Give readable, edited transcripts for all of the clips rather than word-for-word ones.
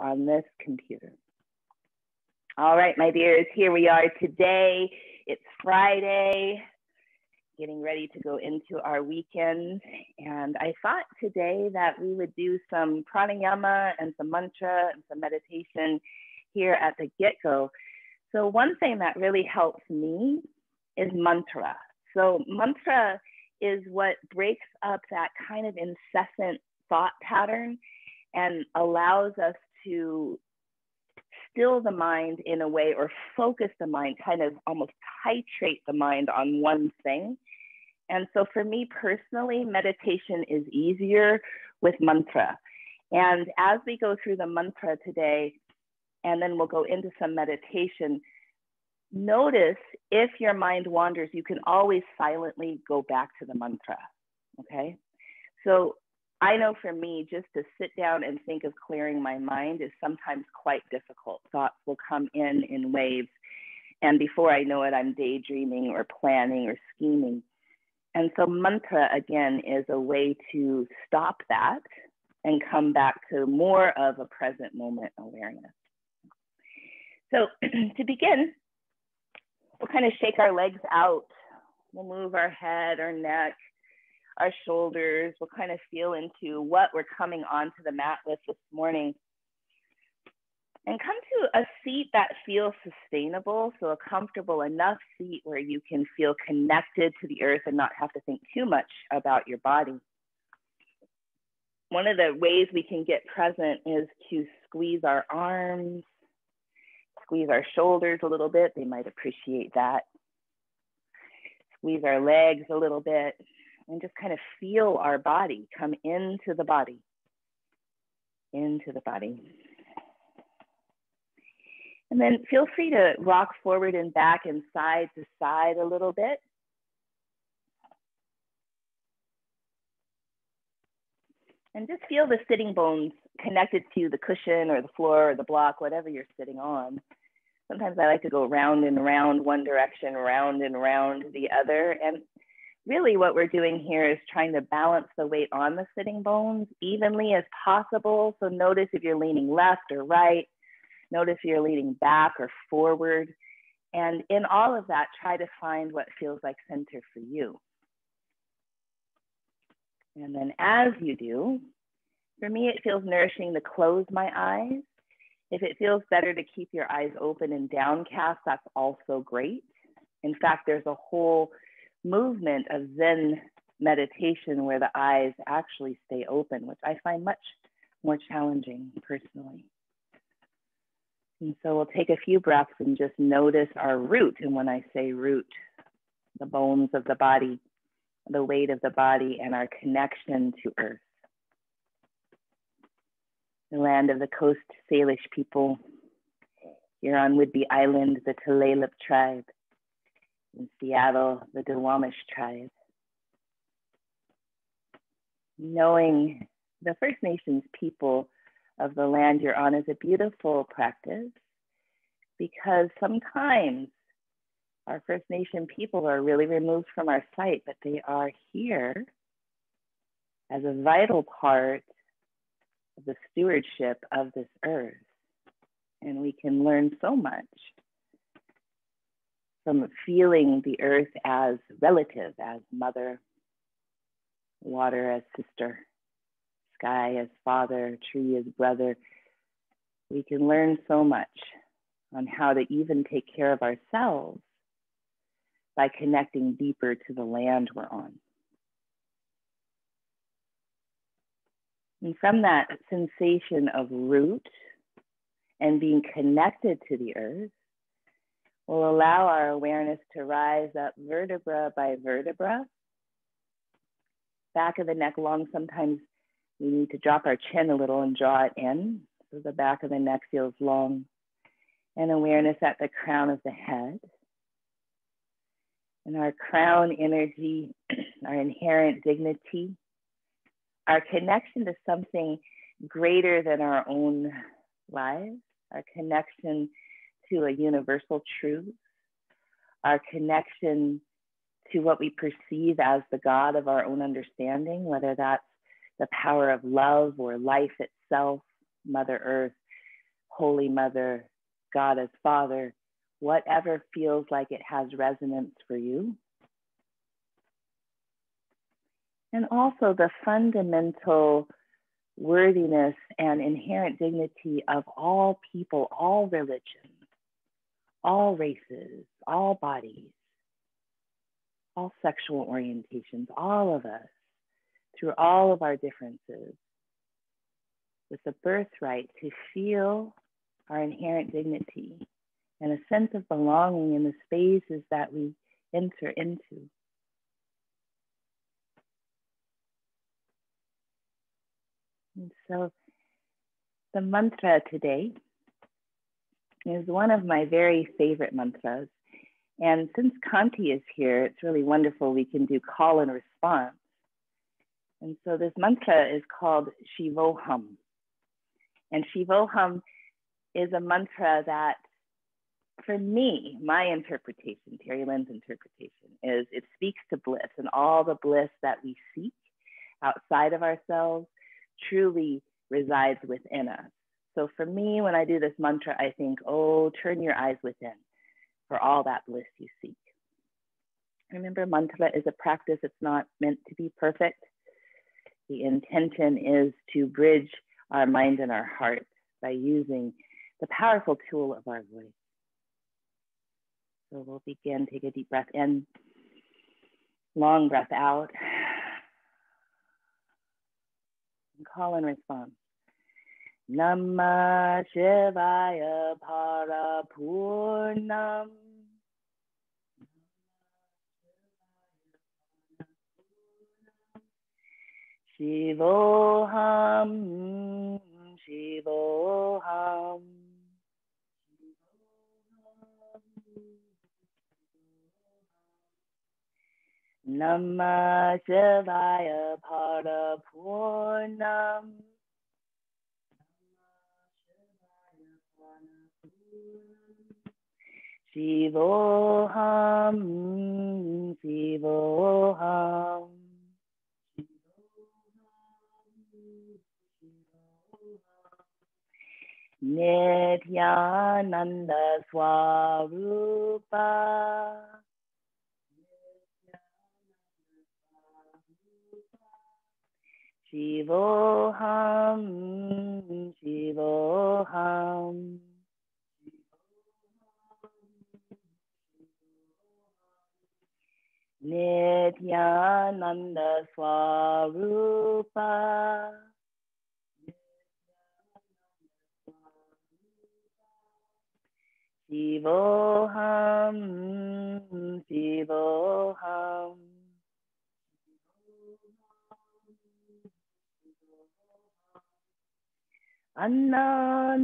on this computer. All right, my dears, here we are today. It's Friday, getting ready to go into our weekend. And I thought today that we would do some pranayama and some mantra and some meditation here at the get-go. So one thing that really helps me is mantra. So mantra is what breaks up that kind of incessant thought pattern and allows us to still the mind in a way, or focus the mind, kind of almost titrate the mind on one thing. And so for me personally, meditation is easier with mantra. And as we go through the mantra today, and then we'll go into some meditation, notice if your mind wanders, you can always silently go back to the mantra, okay? So I know for me, just to sit down and think of clearing my mind is sometimes quite difficult. Thoughts will come in waves. And before I know it, I'm daydreaming or planning or scheming. And so mantra, again, is a way to stop that and come back to more of a present moment awareness. So to begin, we'll kind of shake our legs out. We'll move our head, our neck, our shoulders. We'll kind of feel into what we're coming onto the mat with this morning. And come to a seat that feels sustainable, so a comfortable enough seat where you can feel connected to the earth and not have to think too much about your body. One of the ways we can get present is to squeeze our arms, squeeze our shoulders a little bit. They might appreciate that. Squeeze our legs a little bit and just kind of feel our body come into the body, into the body. And then feel free to rock forward and back and side to side a little bit. And just feel the sitting bones connected to the cushion or the floor or the block, whatever you're sitting on. Sometimes I like to go round and round one direction, round and round the other. And really what we're doing here is trying to balance the weight on the sitting bones evenly as possible. So notice if you're leaning left or right. Notice if you're leaning back or forward. And in all of that, try to find what feels like center for you. And then as you do, for me, it feels nourishing to close my eyes. If it feels better to keep your eyes open and downcast, that's also great. In fact, there's a whole movement of Zen meditation where the eyes actually stay open, which I find much more challenging personally. And so we'll take a few breaths and just notice our root. And when I say root, the bones of the body, the weight of the body, and our connection to earth. The land of the Coast Salish people, here on Whidbey Island, the Tulalip tribe. In Seattle, the Duwamish tribe. Knowing the First Nations people of the land you're on is a beautiful practice, because sometimes our First Nation people are really removed from our sight, but they are here as a vital part of the stewardship of this earth. And we can learn so much from feeling the earth as relative, as mother, water as sister, sky as father, tree as brother. We can learn so much on how to even take care of ourselves by connecting deeper to the land we're on. And from that sensation of root and being connected to the earth, we'll allow our awareness to rise up vertebra by vertebra. Back of the neck long, sometimes we need to drop our chin a little and draw it in, so the back of the neck feels long. And awareness at the crown of the head. And our crown energy, our inherent dignity, our connection to something greater than our own lives, our connection to a universal truth, our connection to what we perceive as the God of our own understanding, whether that's the power of love or life itself, Mother Earth, Holy Mother, Goddess, Father, whatever feels like it has resonance for you. And also the fundamental worthiness and inherent dignity of all people, all religions, all races, all bodies, all sexual orientations, all of us, through all of our differences, with the birthright to feel our inherent dignity and a sense of belonging in the spaces that we enter into. And so the mantra today is one of my very favorite mantras. And since Shanti is here, it's really wonderful we can do call and response. And so this mantra is called Shivoham. And Shivoham is a mantra that, for me, my interpretation, Terry Lynn's interpretation, is it speaks to bliss, and all the bliss that we seek outside of ourselves truly resides within us. So for me, when I do this mantra, I think, oh, turn your eyes within for all that bliss you seek. Remember, mantra is a practice. It's not meant to be perfect. The intention is to bridge our mind and our heart by using the powerful tool of our voice. So we'll begin. Take a deep breath in, long breath out, and call and response. Namah Shivaya Parapurnam. Shivoham, Shivoham. Namah Shivaya Parapurnam. Shivoham, Shivoham. Nityananda Swarupa. Shivoham, Shivoham. Nityananda Swarupa. Shivoham, Shivoham. Anandoham,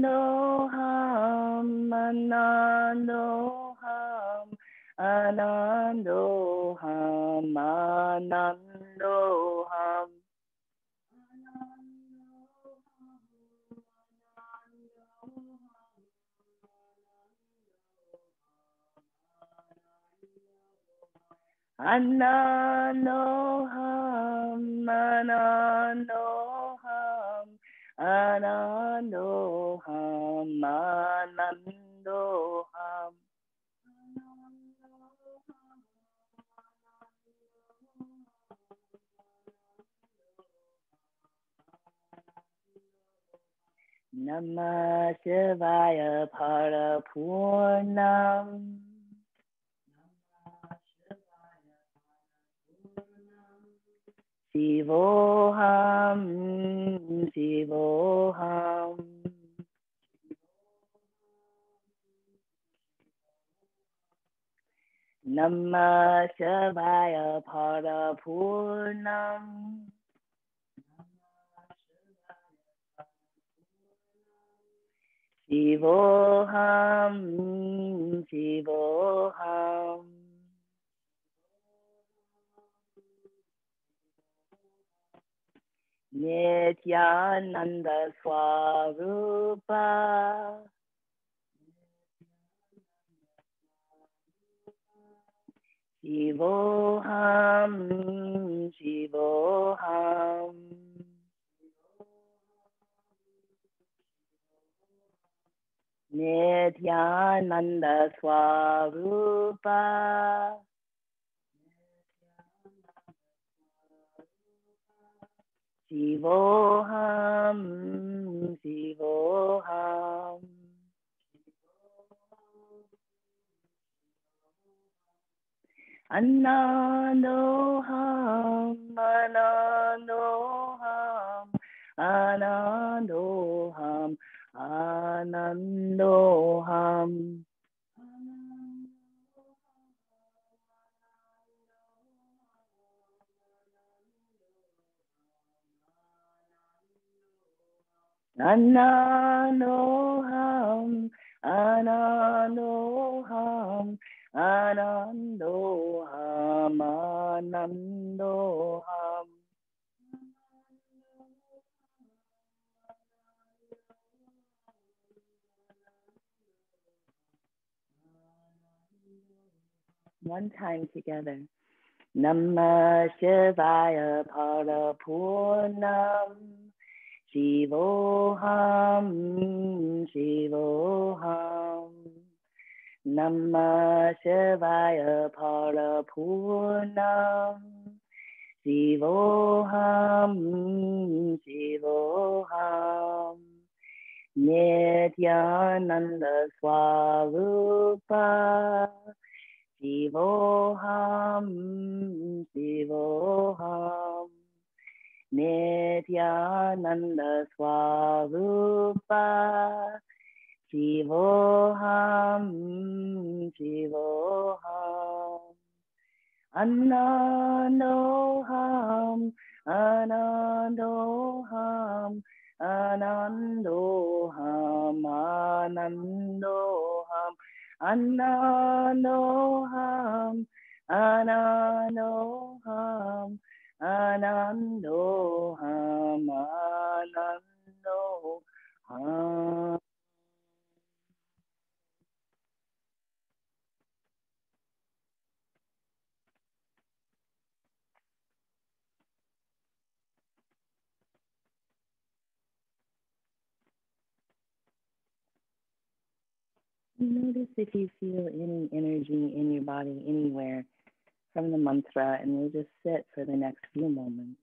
Anandoham, Anandoham, Anandoham. Anandoham, Anandoham, Anandoham, Anandoham. Namah Shivaya Parapurnam. Shivoham, Shivoham. Namah Shivaya Parapurnam. Shivoham, Shivoham. Nityananda Swarupa. Shivoham, Shivoham. Nityananda Swarupa Shivoham Shivoham Anandoham Anandoham Anandoham Anandoham Anandoham Anandoham Anandoham Anandoham One time together. Namah Shivaya Parapurnam Shivoham Shivoham Namah Shivaya Parapurnam Shivoham Shivoham Nityananda Swarupa Shivoham Shivoham Nityananda Swarupa Shivoham Shivoham Anandoham Anandoham Anandoham Anandoham Anandoham Anandoham Anandoham Anandoham. Notice if you feel any energy in your body anywhere from the mantra, and we'll just sit for the next few moments.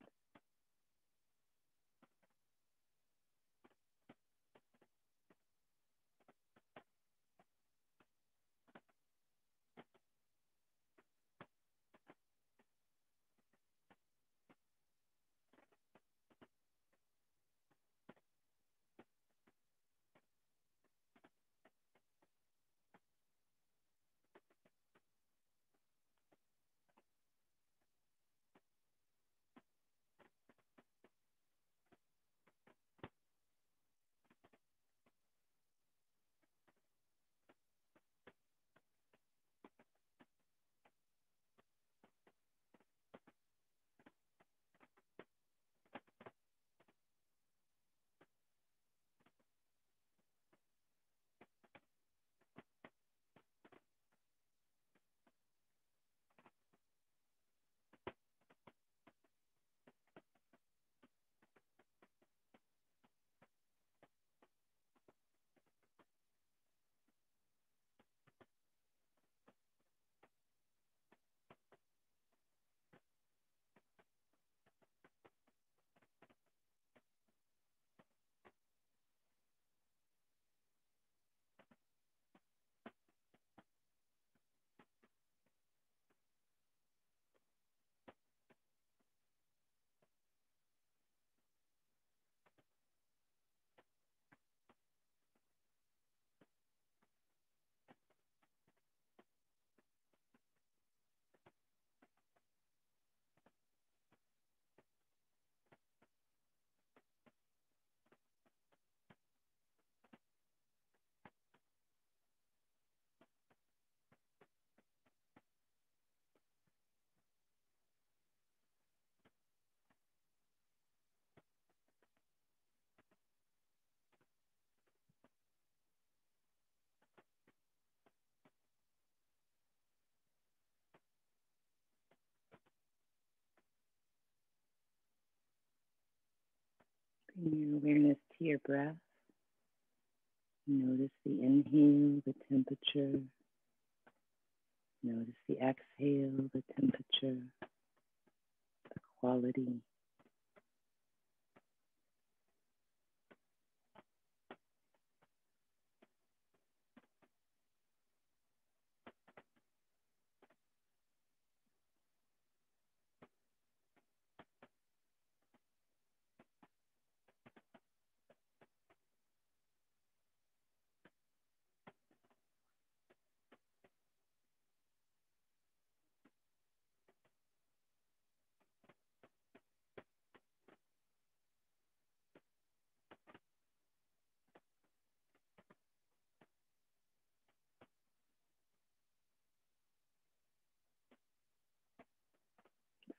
Bring your awareness to your breath. Notice the inhale, the temperature. Notice the exhale, the temperature, the quality.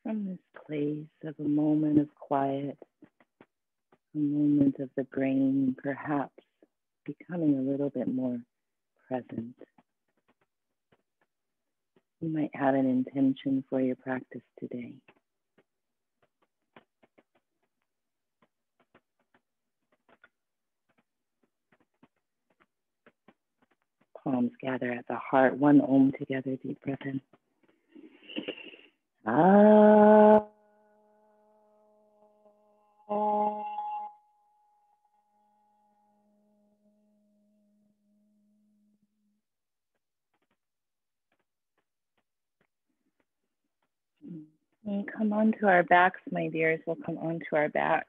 From this place of a moment of quiet, a moment of the brain perhaps becoming a little bit more present, you might have an intention for your practice today. Palms gather at the heart, one Om together, deep breath in. Ah. And come onto our backs, my dears. We'll come onto our backs.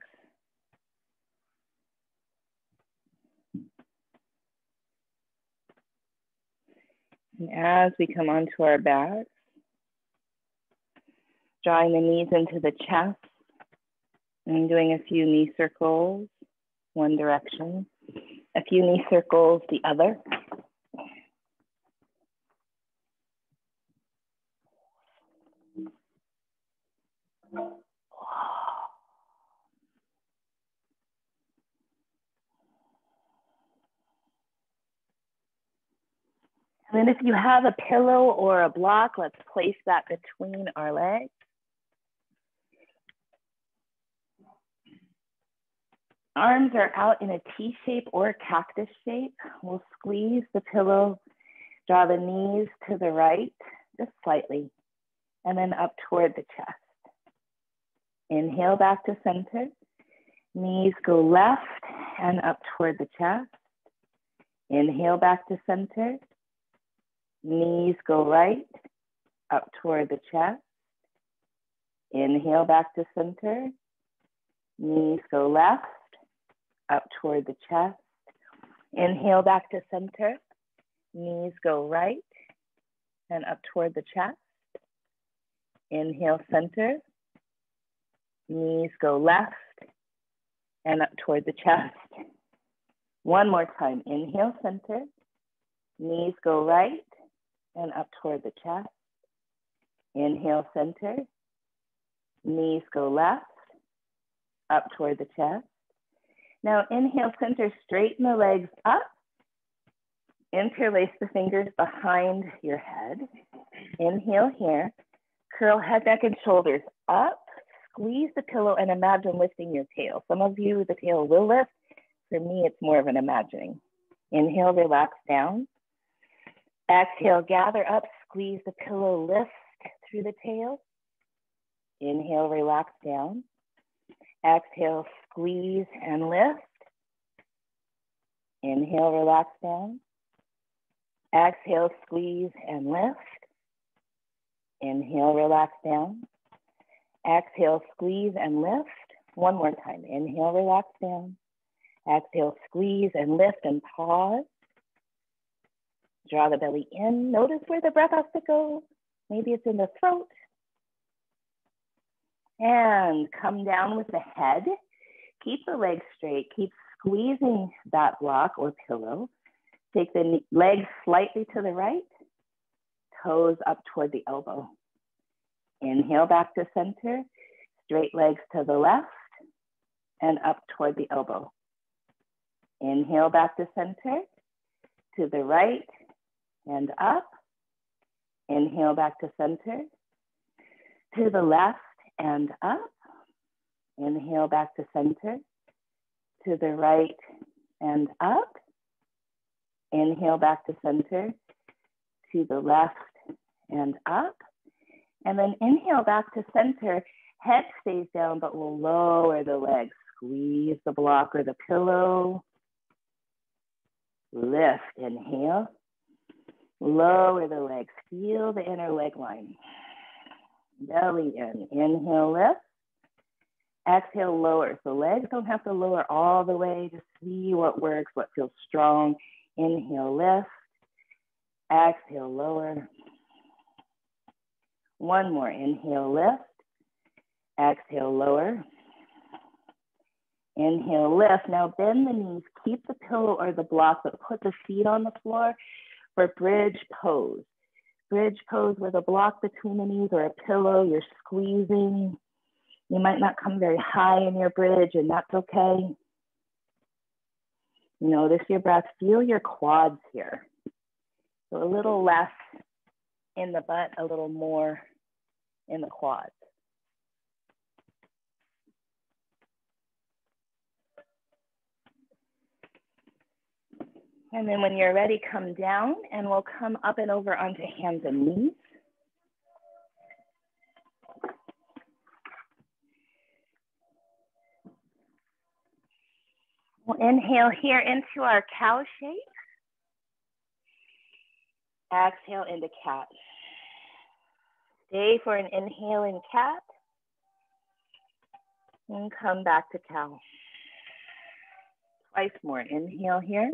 And as we come onto our backs, drawing the knees into the chest and doing a few knee circles, one direction, a few knee circles, the other. And then if you have a pillow or a block, let's place that between our legs. Arms are out in a T shape or cactus shape. We'll squeeze the pillow, draw the knees to the right, just slightly, and then up toward the chest. Inhale back to center. Knees go left and up toward the chest. Inhale back to center. Knees go right, up toward the chest. Inhale back to center. Knees go left, up toward the chest. Inhale back to center. Knees go right and up toward the chest. Inhale center. Knees go left and up toward the chest. One more time. Inhale center. Knees go right and up toward the chest. Inhale center. Knees go left, up toward the chest. Now inhale center, straighten the legs up. Interlace the fingers behind your head. Inhale here. Curl head, neck, and shoulders up. Squeeze the pillow and imagine lifting your tail. Some of you, the tail will lift. For me, it's more of an imagining. Inhale, relax down. Exhale, gather up, squeeze the pillow, lift through the tail. Inhale, relax down. Exhale, squeeze and lift. Inhale, relax down. Exhale, squeeze and lift. Inhale, relax down. Exhale, squeeze and lift. One more time. Inhale, relax down. Exhale, squeeze and lift and pause. Draw the belly in. Notice where the breath has to go. Maybe it's in the throat. And come down with the head. Keep the legs straight. Keep squeezing that block or pillow. Take the legs slightly to the right. Toes up toward the elbow. Inhale back to center. Straight legs to the left and up toward the elbow. Inhale back to center. To the right and up. Inhale back to center. To the left and up. Inhale back to center. To the right and up. Inhale back to center, to the left and up. And then inhale back to center. Head stays down, but we'll lower the legs. Squeeze the block or the pillow. Lift, inhale. Lower the legs. Feel the inner leg line. Belly in. Inhale, lift. Exhale, lower. So legs don't have to lower all the way. Just see what works, what feels strong. Inhale, lift. Exhale, lower. One more. Inhale, lift. Exhale, lower. Inhale, lift. Now bend the knees. Keep the pillow or the block, but put the feet on the floor for bridge pose. Bridge pose with a block between the knees or a pillow. You're squeezing. You might not come very high in your bridge, and that's okay. Notice your breath. Feel your quads here. So a little less in the butt, a little more in the quads. And then when you're ready, come down and we'll come up and over onto hands and knees. We'll inhale here into our cow shape. Exhale into cat. Stay for an inhale in cat. And come back to cow. Twice more. Inhale here.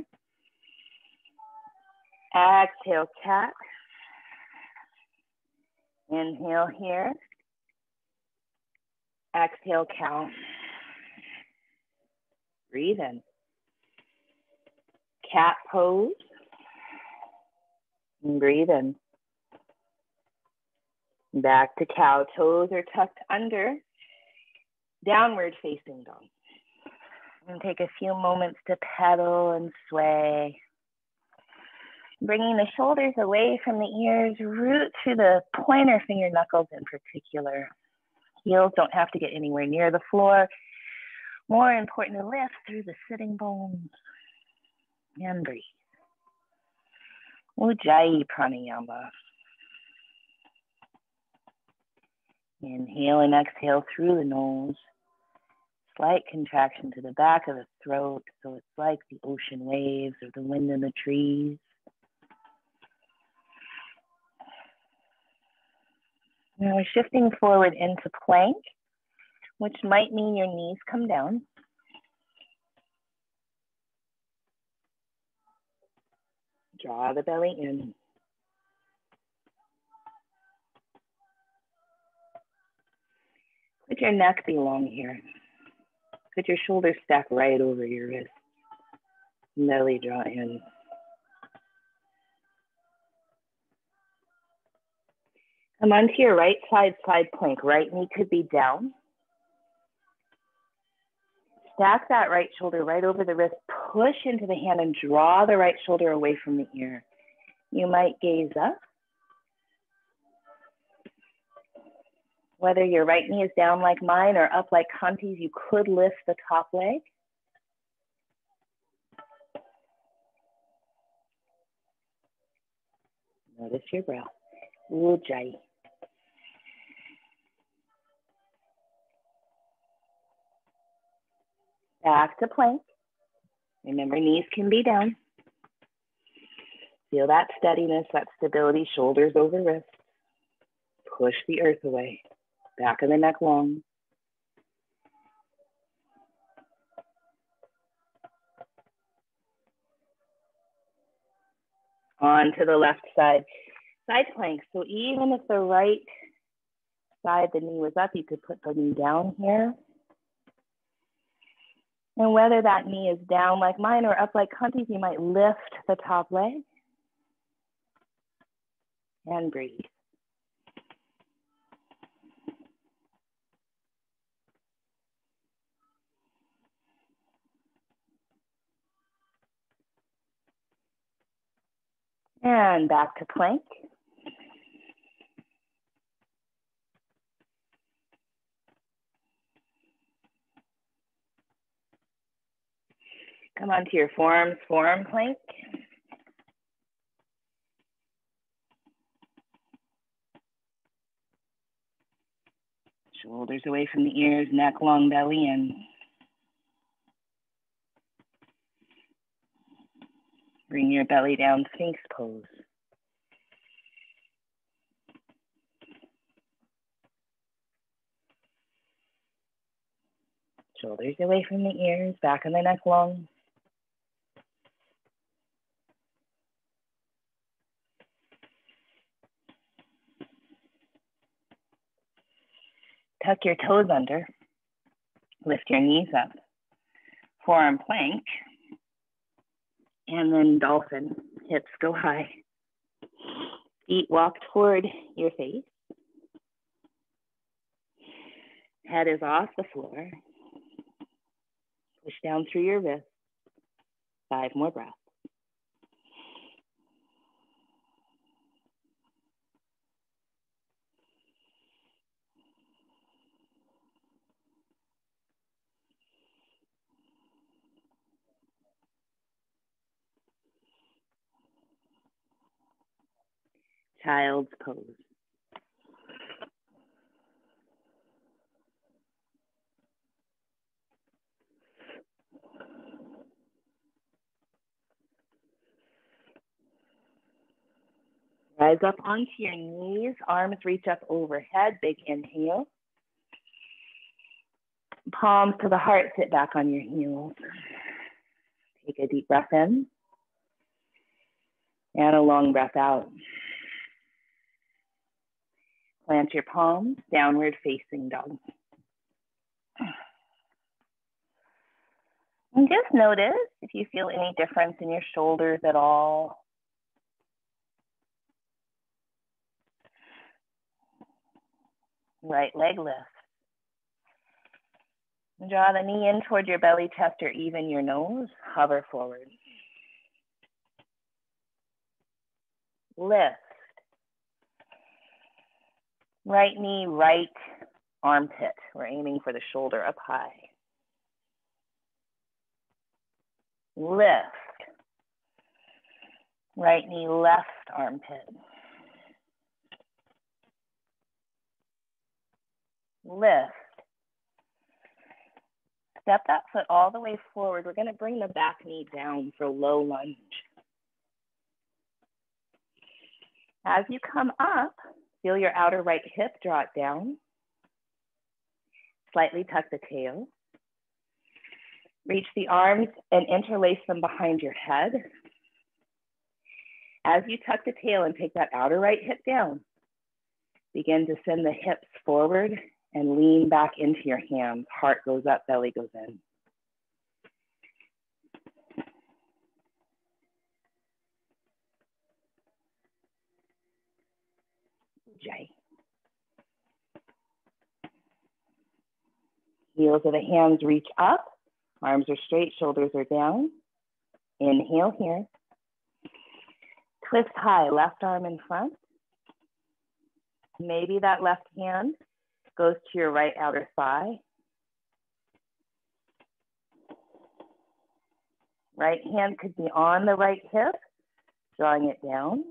Exhale, cat. Inhale here. Exhale, cow. Breathe in. Cat pose. And breathe in. Back to cow. Toes are tucked under. Downward facing dog. And take a few moments to pedal and sway. Bringing the shoulders away from the ears, root through the pointer finger knuckles in particular. Heels don't have to get anywhere near the floor. More important, to lift through the sitting bones. And breathe. Ujjayi pranayama. Inhale and exhale through the nose. Slight contraction to the back of the throat, so it's like the ocean waves or the wind in the trees. Now we're shifting forward into plank, which might mean your knees come down. Draw the belly in. Could your neck be long here? Could your shoulders stack right over your wrist? Belly draw in. Come onto your right side plank. Right knee could be down. Stack that right shoulder right over the wrist. Push into the hand and draw the right shoulder away from the ear. You might gaze up. Whether your right knee is down like mine or up like Shanti's, you could lift the top leg. Notice your breath. Ujjayi. Back to plank. Remember, knees can be down. Feel that steadiness, that stability, shoulders over wrists. Push the earth away. Back of the neck long. On to the left side. Side plank. So even if the right side, the knee was up, you could put the knee down here. And whether that knee is down like mine or up like Shanti's, you might lift the top leg. And breathe. And back to plank. Come onto your forearms, forearm plank. Shoulders away from the ears, neck long, belly in. Bring your belly down, Sphinx pose. Shoulders away from the ears, back of the neck long. Tuck your toes under. Lift your knees up. Forearm plank. And then dolphin. Hips go high. Feet walk toward your face. Head is off the floor. Push down through your wrists. 5 more breaths. Child's pose. Rise up onto your knees, arms reach up overhead, big inhale. Palms to the heart, sit back on your heels. Take a deep breath in and a long breath out. Plant your palms, downward facing dog. And just notice if you feel any difference in your shoulders at all. Right leg lift. Draw the knee in toward your belly, chest, or even your nose. Hover forward. Lift. Right knee, right armpit. We're aiming for the shoulder up high. Lift. Right knee, left armpit. Lift. Step that foot all the way forward. We're going to bring the back knee down for low lunge. As you come up, feel your outer right hip, draw it down. Slightly tuck the tail. Reach the arms and interlace them behind your head. As you tuck the tail and take that outer right hip down, begin to send the hips forward and lean back into your hands. Heart goes up, belly goes in. Jai. Heels of the hands reach up. Arms are straight, shoulders are down. Inhale here. Twist high, left arm in front. Maybe that left hand goes to your right outer thigh. Right hand could be on the right hip, drawing it down.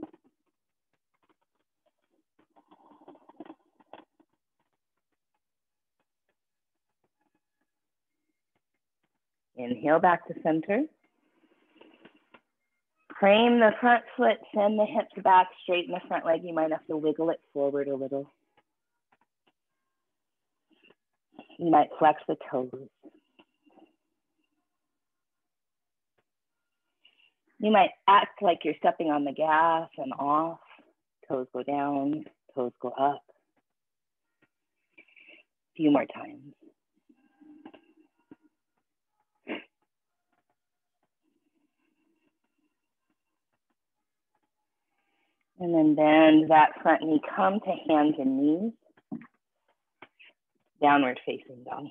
Inhale back to center. Frame the front foot, send the hips back, straighten the front leg. You might have to wiggle it forward a little. You might flex the toes. You might act like you're stepping on the gas and off. Toes go down, toes go up. A few more times. And then bend that front knee, come to hands and knees. Downward facing dog.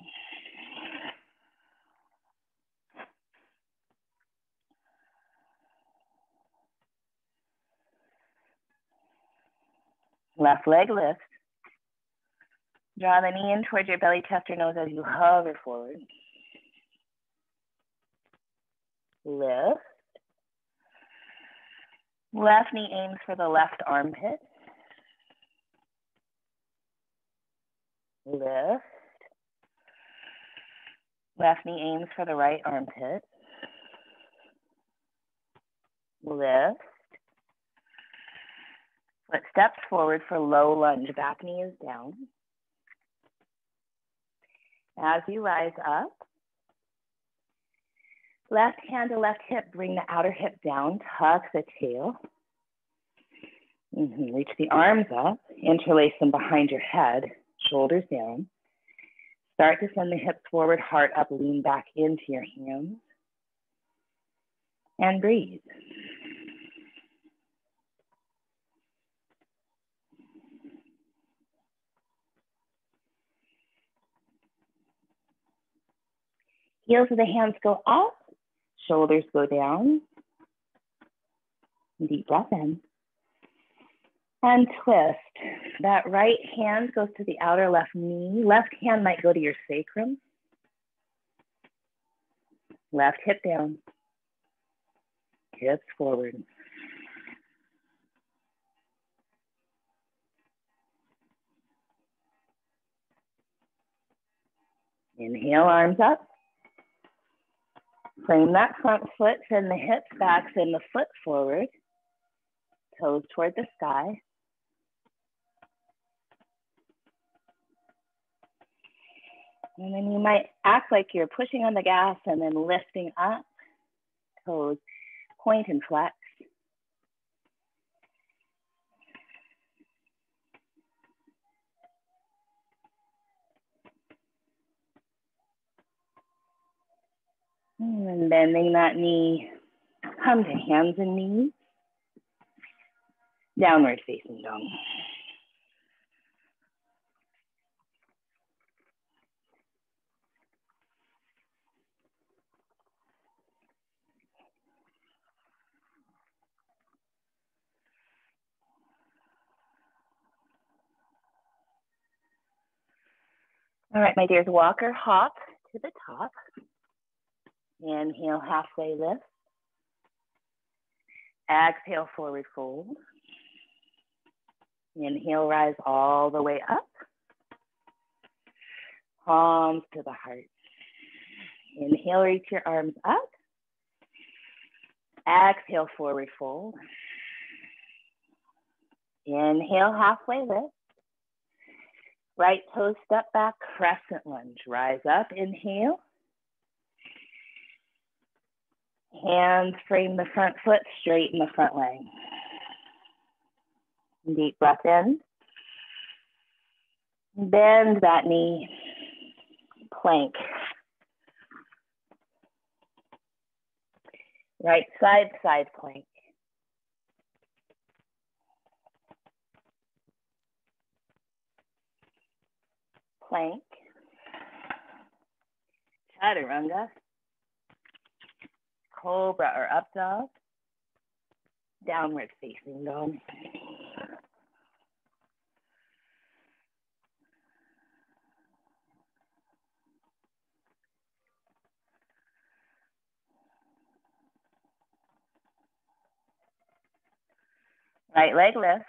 Left leg lift. Draw the knee in towards your belly, chest, or nose as you hover forward. Lift. Left knee aims for the left armpit. Lift. Left knee aims for the right armpit. Lift. Foot steps forward for low lunge. Back knee is down. As you rise up, left hand to left hip, bring the outer hip down, tuck the tail. Reach the arms up, interlace them behind your head, shoulders down. Start to send the hips forward, heart up, lean back into your hands. And breathe. Heels of the hands go up, shoulders go down. Deep breath in. And twist. That right hand goes to the outer left knee. Left hand might go to your sacrum. Left hip down. Hips forward. Inhale, arms up. Frame that front foot, send the hips back, send the foot forward. Toes toward the sky. And then you might act like you're pushing on the gas and then lifting up. Toes point and flex. And bending that knee, come to hands and knees. Downward facing dog. All right, my dears, walk or hop to the top. Inhale, halfway lift. Exhale, forward fold. Inhale, rise all the way up. Palms to the heart. Inhale, reach your arms up. Exhale, forward fold. Inhale, halfway lift. Right toes step back, crescent lunge. Rise up, inhale. Hands frame the front foot, straighten the front leg. Deep breath in. Bend that knee. Plank. Right side, side plank. Plank. Chaturanga. Cobra or up dog. Downward facing dog. Right leg lift.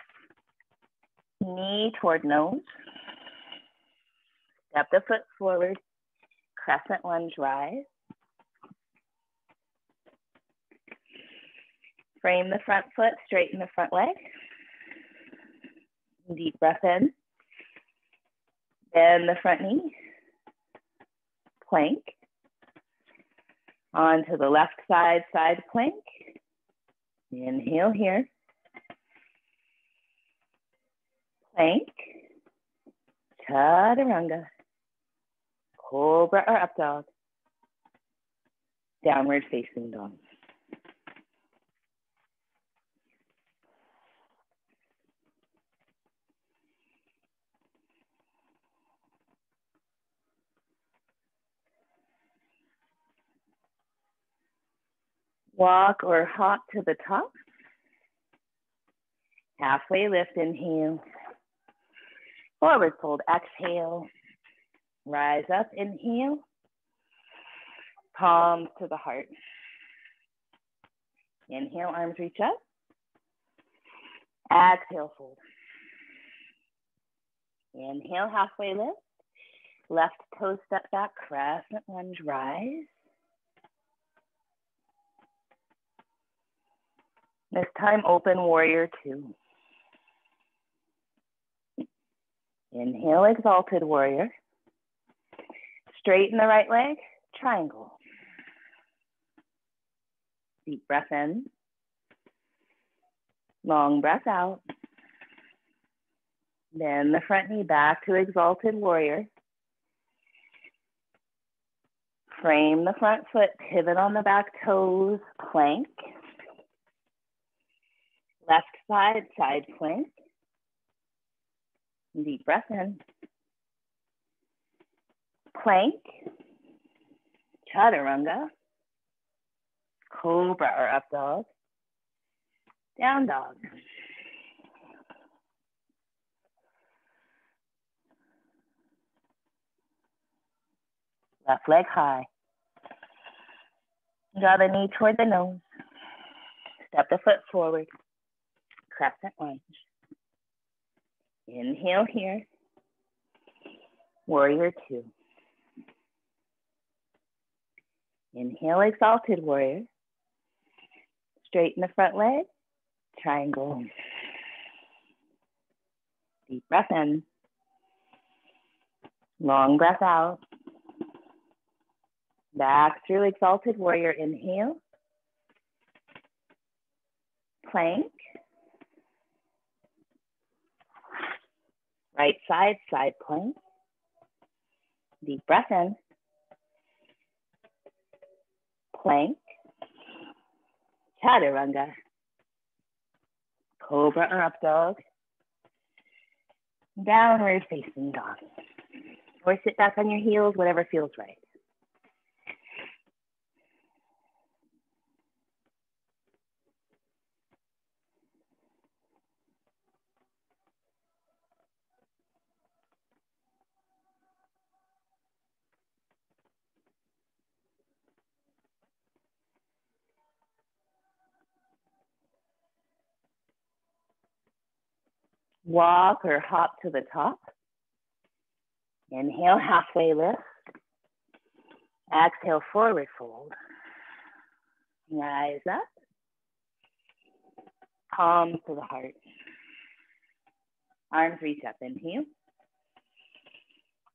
Knee toward nose. Step the foot forward. Crescent lunge, rise. Frame the front foot, straighten the front leg. Deep breath in. Bend the front knee. Plank. Onto the left side, side plank. Inhale here. Plank. Chaturanga. Cobra or up dog. Downward facing dog. Walk or hop to the top. Halfway lift, inhale. Forward fold, exhale. Rise up, inhale. Palms to the heart. Inhale, arms reach up. Exhale, fold. Inhale, halfway lift. Left toe step back, crescent lunge, rise. This time, open warrior two. Inhale, exalted warrior. Straighten the right leg, triangle. Deep breath in. Long breath out. Bend the front knee back to exalted warrior. Frame the front foot, pivot on the back toes, plank. Left side, side plank. Deep breath in. Plank. Chaturanga. Cobra or up dog. Down dog. Left leg high. Draw the knee toward the nose. Step the foot forward. Crescent lunge. Inhale here. Warrior two. Inhale, exalted warrior. Straighten the front leg. Triangle. Deep breath in. Long breath out. Back through exalted warrior. Inhale. Plank. Right side, side plank. Deep breath in. Plank. Chaturanga. Cobra or up dog. Downward facing dog. Or sit back on your heels, whatever feels right. Walk or hop to the top. Inhale, halfway lift. Exhale, forward fold. Rise up. Palms to the heart. Arms reach up. Inhale.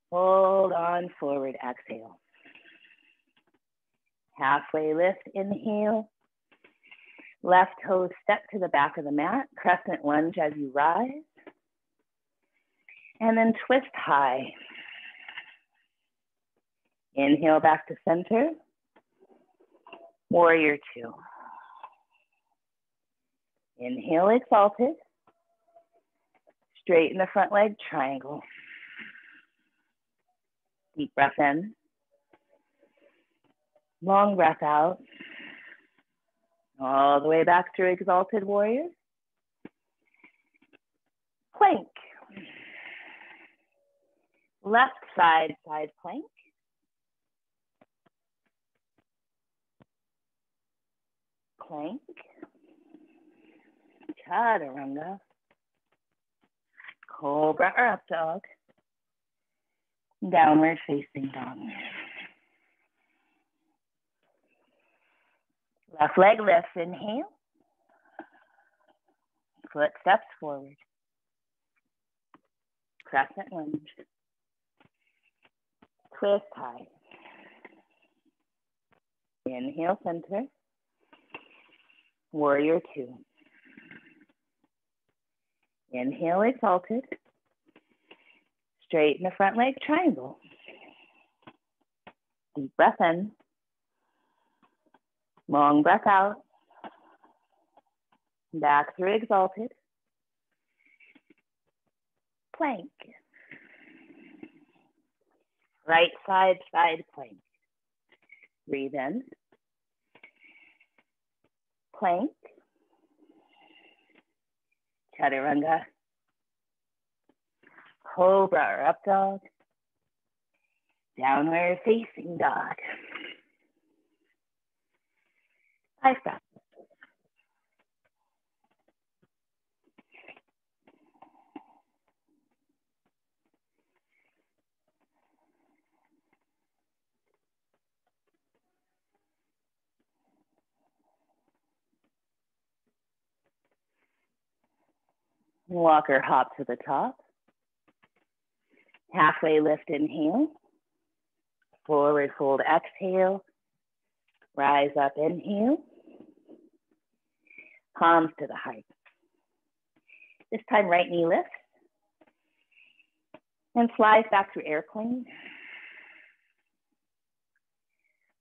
Hold on forward. Exhale. Halfway lift. Inhale. Left toe step to the back of the mat. Crescent lunge as you rise. And then twist high. Inhale back to center. Warrior two. Inhale, exalted. Straighten the front leg, triangle. Deep breath in. Long breath out. All the way back through exalted warrior. Plank. Left side, side plank. Plank. Chaturanga. Cobra or up dog. Downward facing dog. Left leg lifts, inhale. Foot steps forward. Crescent lunge. Twist high. Inhale, center. Warrior two. Inhale, exalted. Straighten the front leg, triangle. Deep breath in. Long breath out. Back through exalted. Plank. Right side, side plank. Breathe in. Plank. Chaturanga. Cobra or up dog. Downward facing dog. 5 breaths. Walk or hop to the top. Halfway lift, inhale. Forward fold, exhale. Rise up, inhale. Palms to the heart. This time, right knee lifts. And slides back through airplane.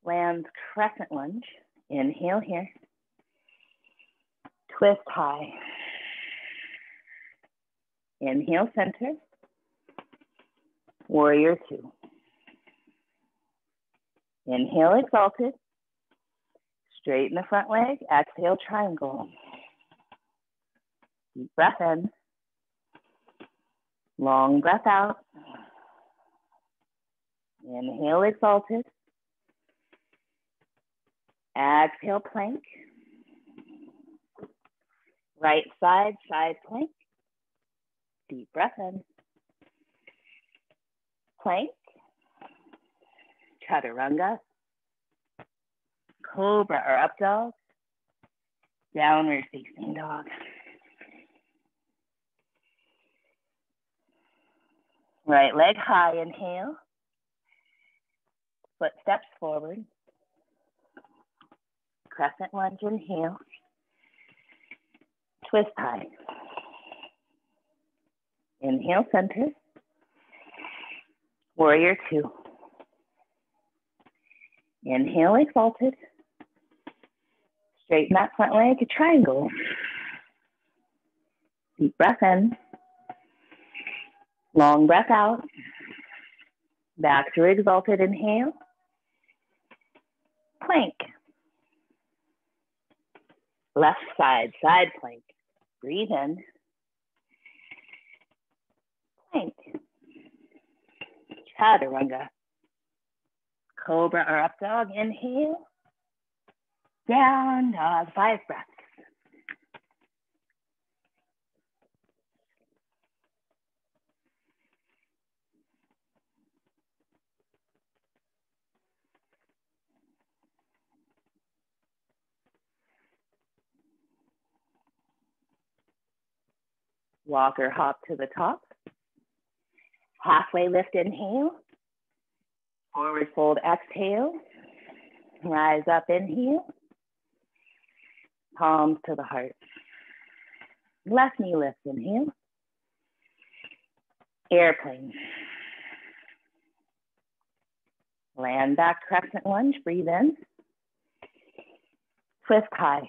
Lands crescent lunge. Inhale here. Twist high. Inhale, center. Warrior two. Inhale, exalted. Straighten the front leg. Exhale, triangle. Deep breath in. Long breath out. Inhale, exalted. Exhale, plank. Right side, side plank. Deep breath in. Plank. Chaturanga. Cobra or up dog. Downward facing dog. Right leg high, inhale. Foot steps forward. Crescent lunge, inhale. Twist high. Inhale, center. Warrior two. Inhale, exalted. Straighten that front leg, a triangle. Deep breath in. Long breath out. Back through exalted, inhale. Plank. Left side, side plank. Breathe in. Plank. Chaturanga. Cobra or up dog, inhale. Down dog, 5 breaths. Walk or hop to the top. Halfway lift, inhale. Forward fold, exhale. Rise up, inhale. Palms to the heart. Left knee lifts, inhale. Airplane. Land back, crescent lunge, breathe in. Twist high.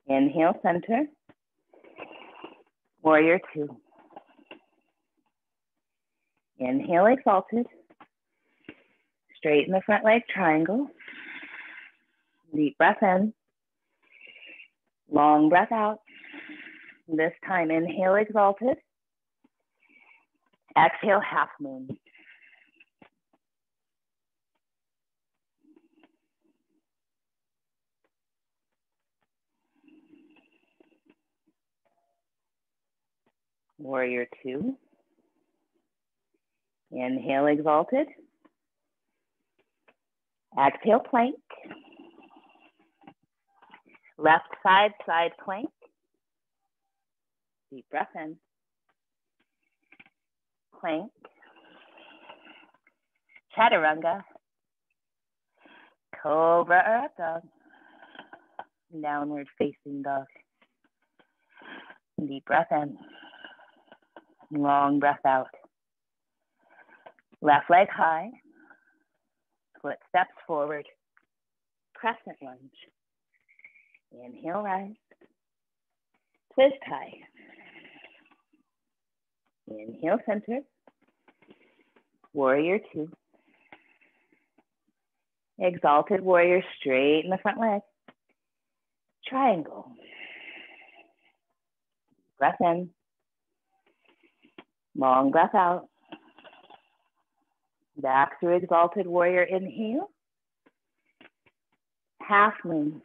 Inhale, center. Warrior two. Inhale, exalted. Straighten the front leg, triangle. Deep breath in. Long breath out. This time, inhale, exalted. Exhale, half moon. Warrior two. Inhale, exalted. Exhale, plank. Left side, side plank. Deep breath in. Plank. Chaturanga. Cobra or up dog. Downward facing dog. Deep breath in. Long breath out. Left leg high. Foot steps forward. Crescent lunge. Inhale, rise. Twist high. Inhale, center. Warrior two. Exalted warrior, straighten the front leg. Triangle. Breath in. Long breath out. Back through exalted warrior, inhale. Half moon.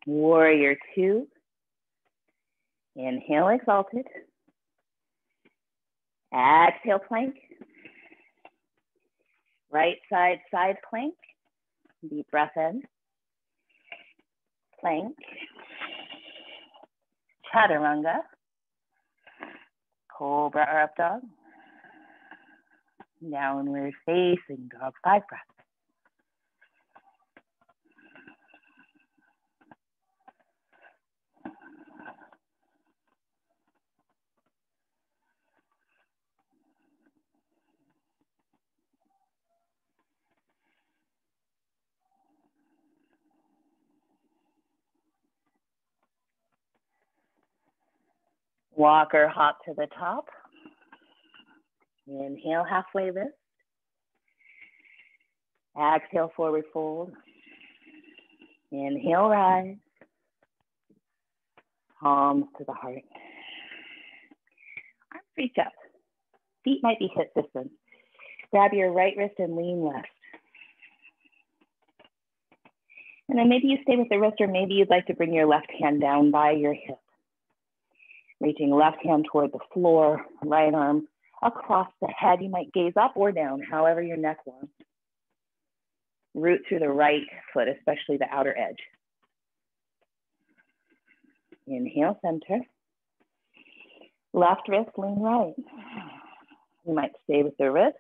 Warrior two. Inhale, exalted. Exhale, plank. Right side, side plank. Deep breath in. Plank. Chaturanga. Cobra or up dog. Downward facing dog, 5 breaths. Walk or hop to the top. Inhale, halfway lift. Exhale, forward fold. Inhale, rise. Palms to the heart. Arms reach up. Feet might be hip distance. Grab your right wrist and lean left. And then maybe you stay with the wrist, or maybe you'd like to bring your left hand down by your hip. Reaching left hand toward the floor, right arm across the head. You might gaze up or down, however your neck wants. Root through the right foot, especially the outer edge. Inhale, center. Left wrist, lean right. You might stay with the wrist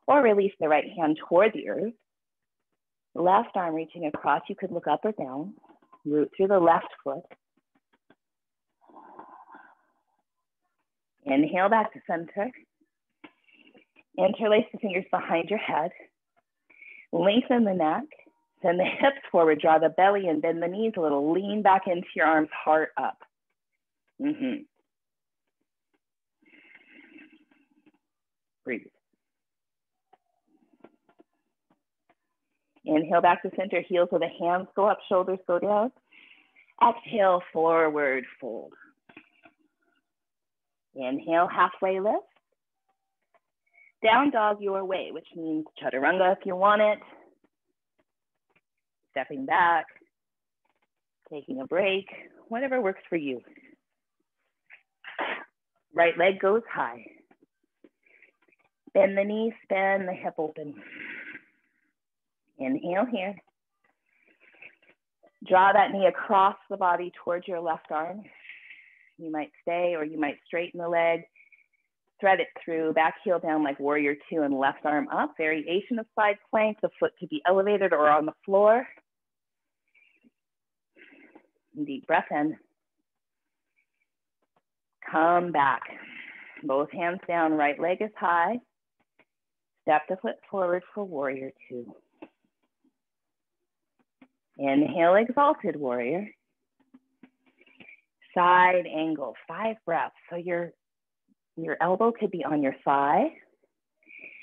or release the right hand toward the earth. Left arm reaching across. You could look up or down. Root through the left foot. Inhale back to center. Interlace the fingers behind your head. Lengthen the neck. Send the hips forward. Draw the belly and bend the knees a little. Lean back into your arms, heart up. Breathe. Inhale back to center. Heels of the hands go up, shoulders go down. Exhale, forward fold. Inhale, halfway lift. Down dog your way, which means chaturanga if you want it. Stepping back, taking a break, whatever works for you. Right leg goes high. Bend the knee, bend the hip open. Inhale here. Draw that knee across the body towards your left arm. You might stay or you might straighten the leg. Thread it through, back heel down like warrior 2 and left arm up. Variation of side plank. The foot could be elevated or on the floor. Deep breath in. Come back. Both hands down, right leg is high. Step the foot forward for warrior 2. Inhale, exalted warrior. Side angle, 5 breaths. So your elbow could be on your thigh.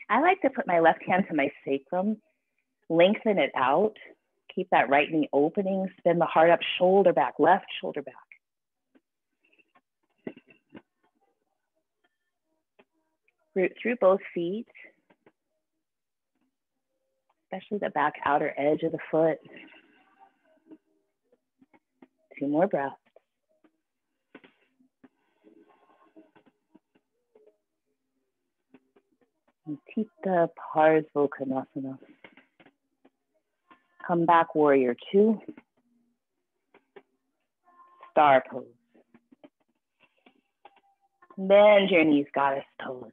I like to put my left hand to my sacrum, lengthen it out, keep that right knee opening, spin the heart up, shoulder back, left shoulder back. Root through both feet, especially the back outer edge of the foot. 2 more breaths. Utthita Parsvokhanasana. Come back, warrior 2. Star pose. Bend your knees, goddess pose.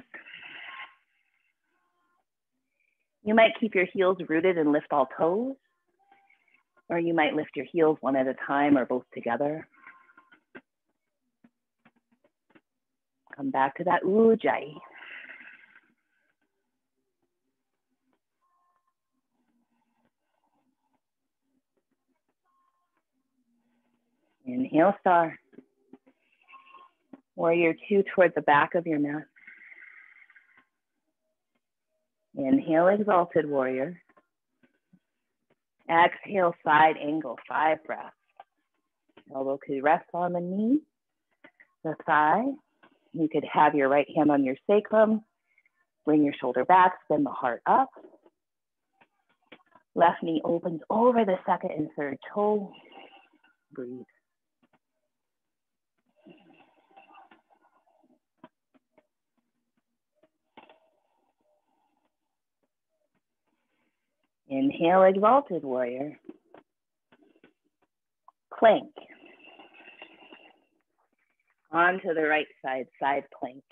You might keep your heels rooted and lift all toes, or you might lift your heels one at a time or both together. Come back to that Ujjayi. Inhale, star. Warrior 2 toward the back of your mat. Inhale, exalted warrior. Exhale, side angle, 5 breaths. Elbow could rest on the knee, the thigh. You could have your right hand on your sacrum. Bring your shoulder back, spin the heart up. Left knee opens over the second and third toe. Breathe. Inhale, Exalted Warrior. Plank. Onto the right side, side plank.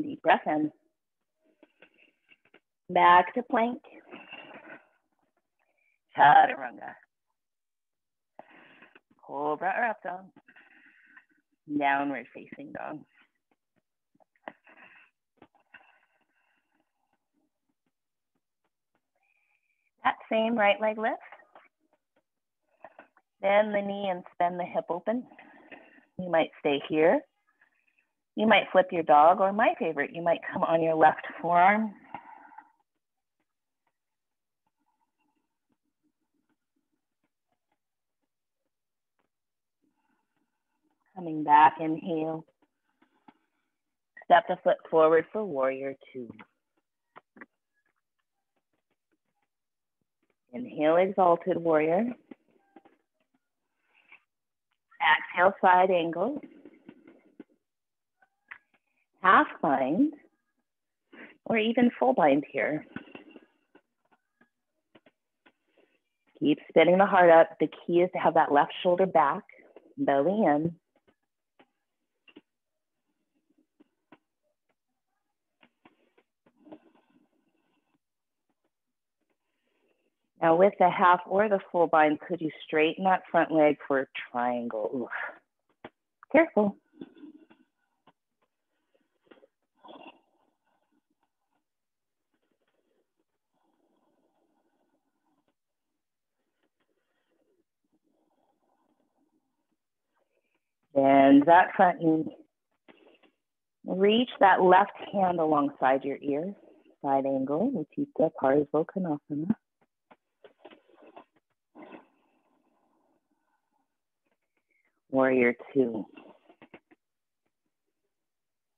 Deep breath in. Back to plank. Chaturanga. Cobra or up dog. Downward facing dog. That same right leg lift. Bend the knee and bend the hip open. You might stay here. You might flip your dog, or my favorite, you might come on your left forearm. Coming back, inhale. Step the foot forward for warrior two. Inhale, Exalted Warrior. Exhale, side angle. Half bind, or even full bind here. Keep spinning the heart up. The key is to have that left shoulder back, belly in. Now with the half or the full bind, could you straighten that front leg for a triangle? Oof. Careful. Bend that front knee. Reach that left hand alongside your ear. Side angle, Utthita Parsvokhanasana. Warrior two.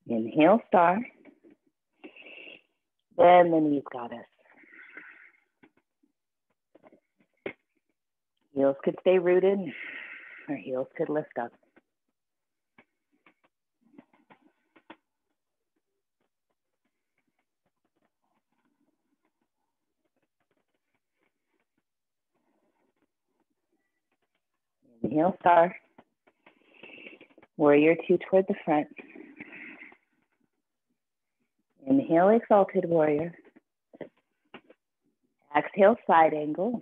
Inhale, star. Bend the knees, goddess. Heels could stay rooted, or heels could lift up. Inhale, star. Warrior two toward the front. Inhale, Exalted Warrior. Exhale, side angle.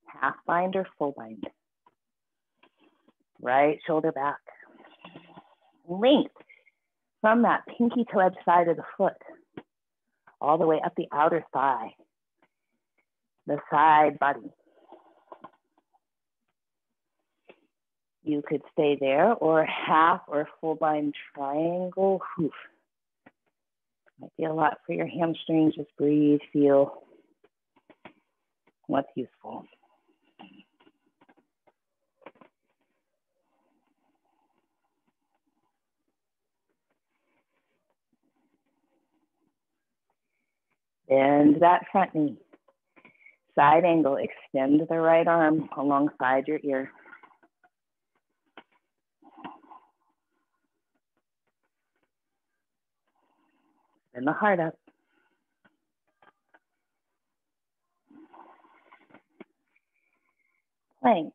Half bind or full bind. Right shoulder back. Length from that pinky toe edge side of the foot all the way up the outer thigh, the side body. You could stay there, or half or full bind triangle. Oof. Might be a lot for your hamstrings. Just breathe, feel what's useful. Bend that front knee. Side angle, extend the right arm alongside your ear. Bend the heart up. Plank.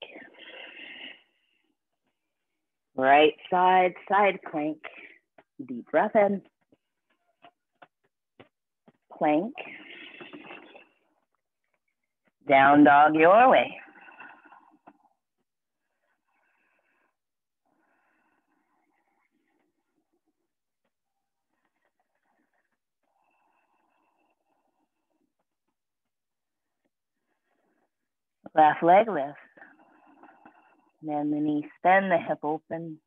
Right side, side plank. Deep breath in. Plank. Down dog your way. Left leg lift. Bend the knee, bend the hip open.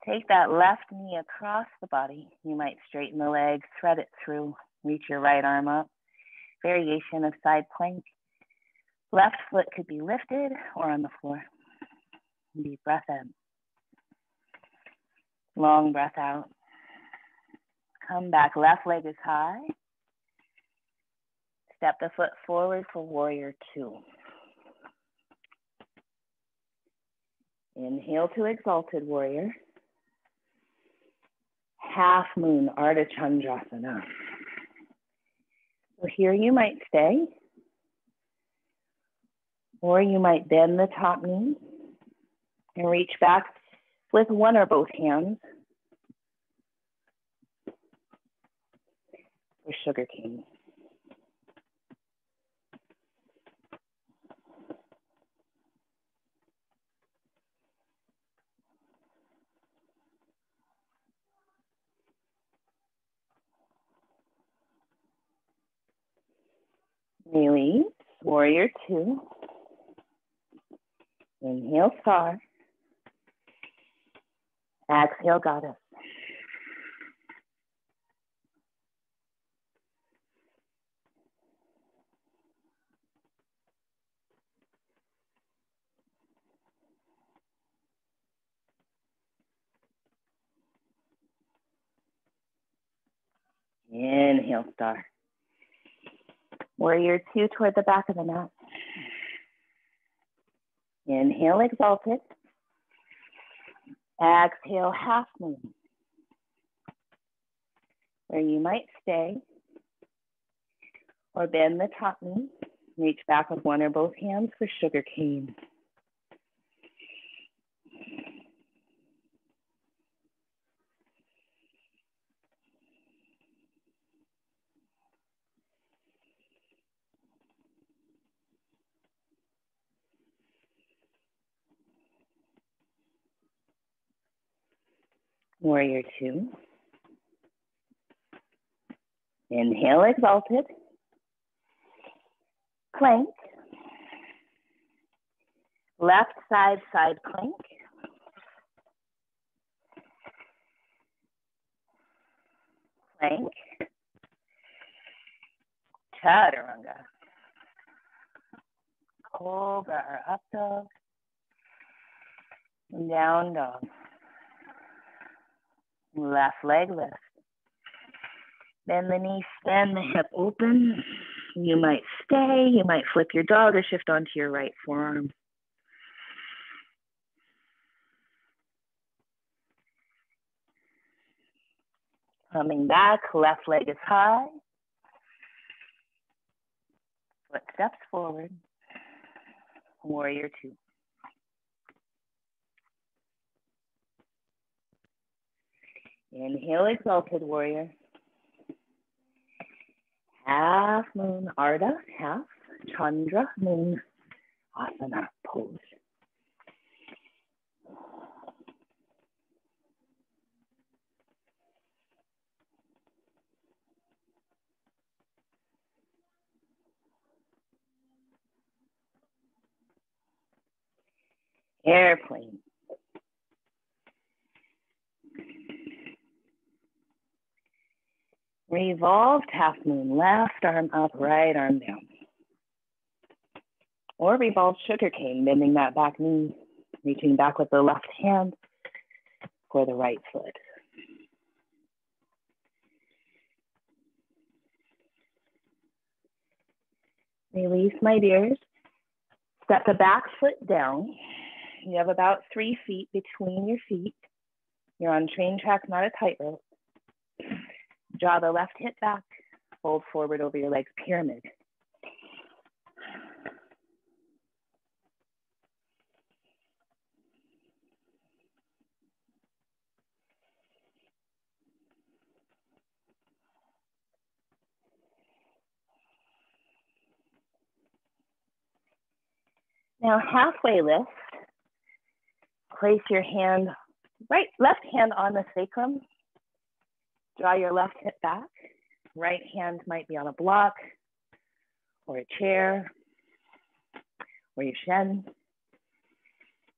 Take that left knee across the body. You might straighten the leg, thread it through, reach your right arm up. Variation of side plank. Left foot could be lifted or on the floor. Deep breath in. Long breath out. Come back, left leg is high. Step the foot forward for warrior two. Inhale to Exalted Warrior. Half moon, Ardha Chandrasana. So here you might stay, or you might bend the top knee and reach back with one or both hands for sugar cane. Release, warrior two. Inhale, star. Exhale, goddess. Inhale, star. Warrior two toward the back of the mat. Inhale, exalted. Exhale, half moon. Where you might stay or bend the top knee. Reach back with one or both hands for sugar cane. Warrior two. Inhale, exalted. Plank. Left side, side plank. Plank. Chaturanga. Cobra or up dog. Down dog. Left leg lift. Bend the knee, stand the hip open. You might stay, you might flip your dog or shift onto your right forearm. Coming back, left leg is high. Foot steps forward. Warrior two. Inhale, exalted warrior. Half moon, Ardha, half Chandra, moon, asana pose. Airplane. Revolved, half moon, left arm up, right arm down. Or revolved sugar cane, bending that back knee, reaching back with the left hand for the right foot. Release, my dears. Step the back foot down. You have about 3 feet between your feet. You're on train track, not a tightrope. Draw the left hip back, fold forward over your legs, pyramid. Now halfway lift, place your hand, left hand on the sacrum. Draw your left hip back. Right hand might be on a block or a chair or your shen.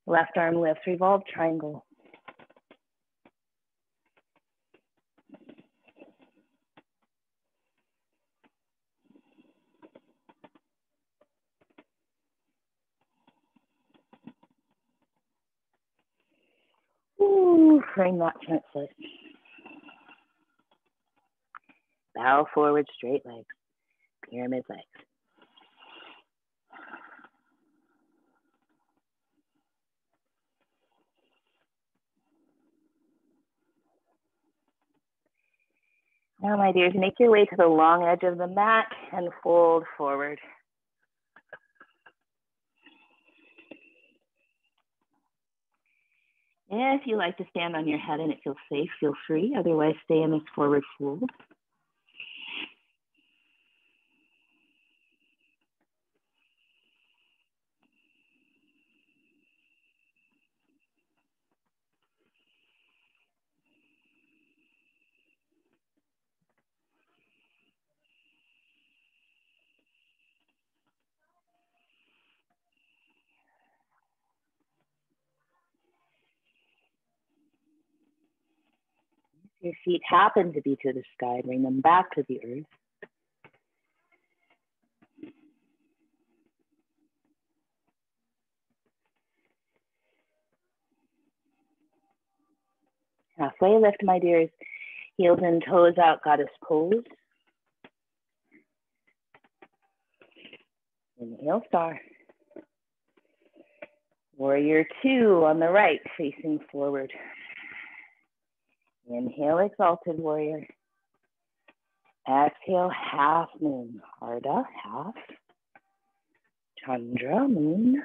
Left arm lifts, revolve triangle. Ooh, frame that front foot. Bow forward, straight legs, pyramid legs. Now, my dears, make your way to the long edge of the mat and fold forward. If you like to stand on your head and it feels safe, feel free. Otherwise, stay in this forward fold. Your feet happen to be to the sky, bring them back to the earth. Halfway lift, my dears. Heels and toes out, goddess pose. Inhale, star. Warrior 2 on the right, facing forward. Inhale, exalted warrior. Exhale, half moon. Ardha, half. Chandra, moon.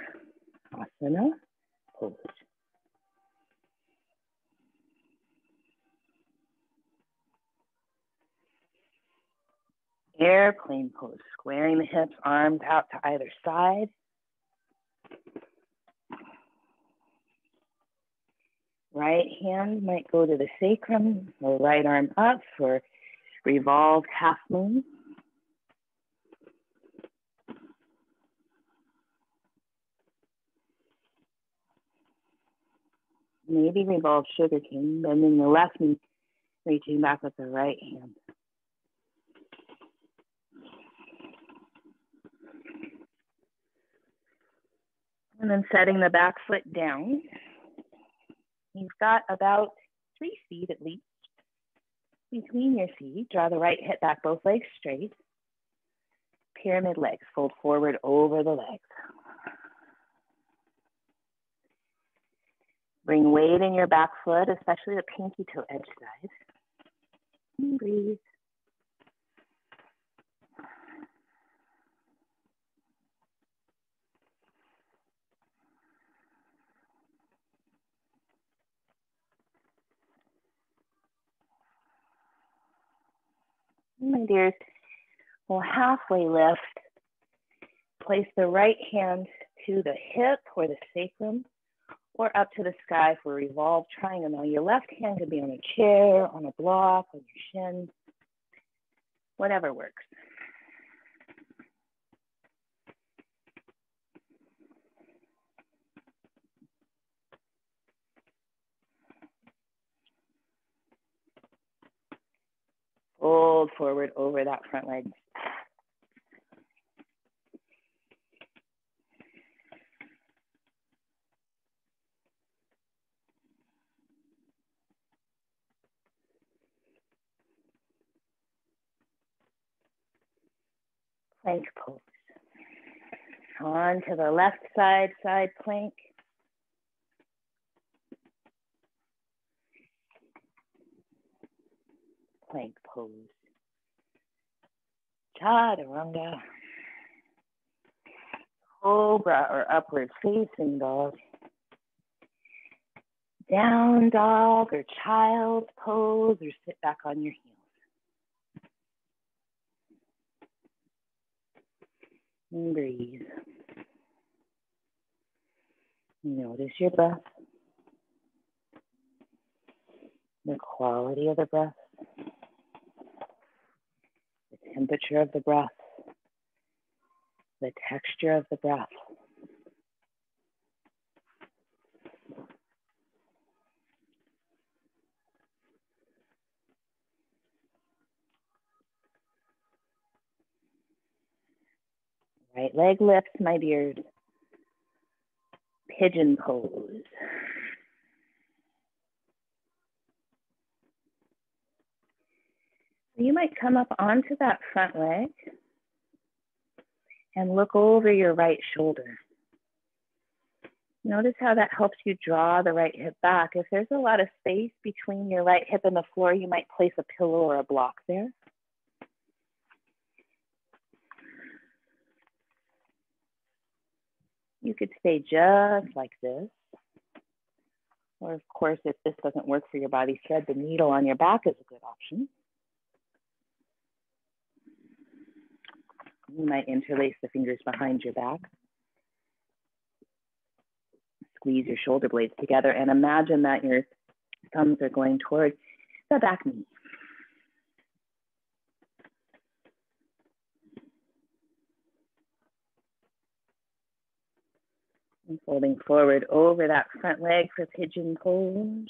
Asana, pose. Airplane pose, squaring the hips, arms out to either side. Right hand might go to the sacrum, or right arm up for revolved half moon. Maybe revolved sugar cane, bending the left knee, reaching back with the right hand. And then setting the back foot down. You've got about 3 feet at least between your feet. Draw the right hip back, both legs straight. Pyramid legs, fold forward over the legs. Bring weight in your back foot, especially the pinky toe edge side. And breathe. My dears, we'll halfway lift. Place the right hand to the hip or the sacrum, or up to the sky for a revolved triangle. Now, your left hand could be on a chair, on a block, on your shin, whatever works. Fold forward over that front leg. Plank pose. On to the left side, side plank. Plank pose. Chaturanga. Cobra or upward facing dog. Down dog or child pose, or sit back on your heels. And breathe. Notice your breath. The quality of the breath. The temperature of the breath. The texture of the breath. Right leg lifts, my dears. Pigeon pose. You might come up onto that front leg and look over your right shoulder. Notice how that helps you draw the right hip back. If there's a lot of space between your right hip and the floor, you might place a pillow or a block there. You could stay just like this. Or of course, if this doesn't work for your body, thread the needle on your back is a good option. You might interlace the fingers behind your back. Squeeze your shoulder blades together and imagine that your thumbs are going towards the back knee. And folding forward over that front leg for pigeon pose.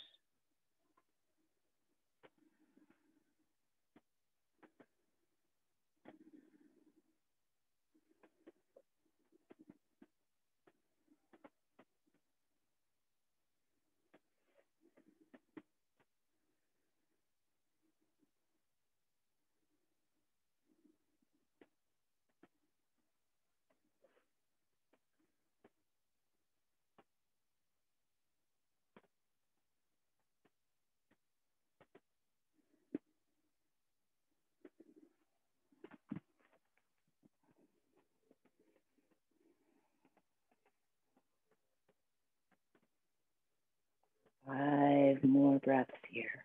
Five more breaths here.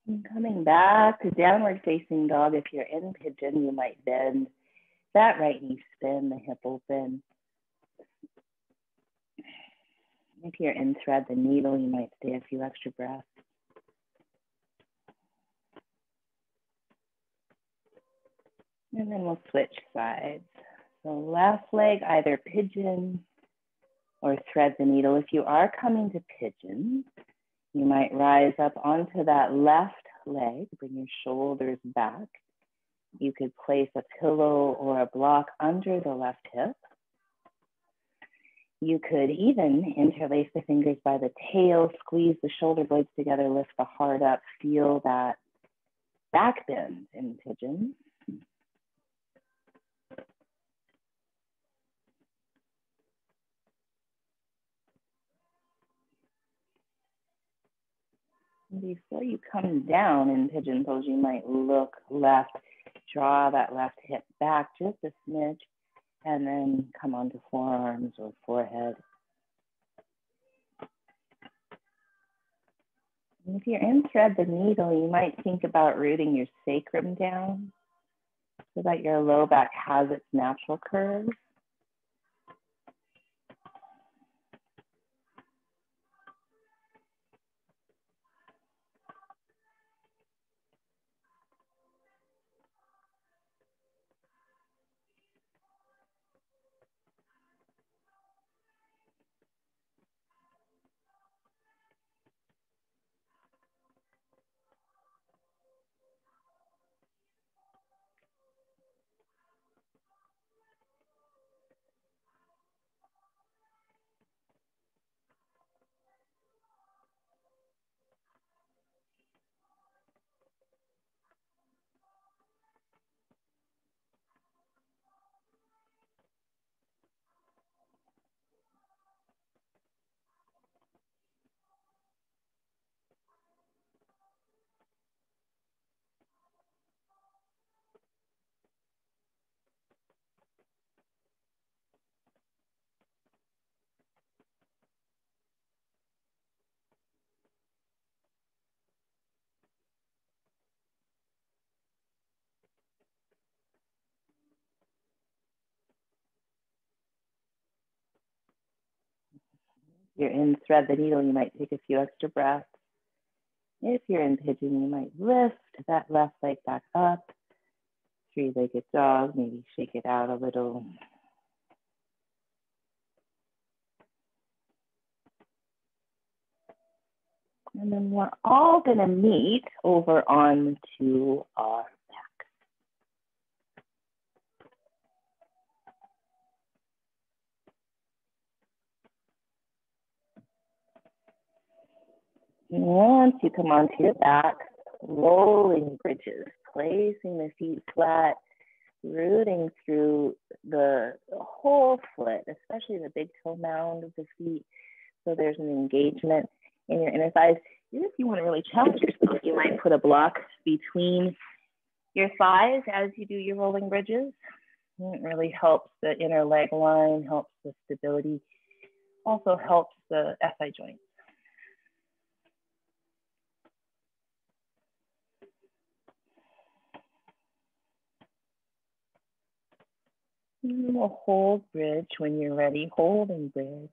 And coming back to downward facing dog. If you're in pigeon, you might bend that right knee, spin the hip open. If you're in thread the needle, you might stay a few extra breaths. And then we'll switch sides. So left leg, either pigeon or thread the needle. If you are coming to pigeon, you might rise up onto that left leg, bring your shoulders back. You could place a pillow or a block under the left hip. You could even interlace the fingers by the tail, squeeze the shoulder blades together, lift the heart up, feel that back bend in pigeon. Before you come down in pigeon pose, you might look left, draw that left hip back just a smidge, and then come onto forearms or forehead. And if you're in thread the needle, you might think about rooting your sacrum down so that your low back has its natural curve. You're in thread the needle, you might take a few extra breaths. If you're in pigeon, you might lift that left leg back up. Three-legged dog, maybe shake it out a little. And then we're all going to meet over onto our back. Once you come onto your back, rolling bridges, placing the feet flat, rooting through the whole foot, especially the big toe mound of the feet. So there's an engagement in your inner thighs. Even if you want to really challenge yourself, you might put a block between your thighs as you do your rolling bridges. It really helps the inner leg line, helps the stability, also helps the SI joints. We'll hold bridge when you're ready, holding bridge.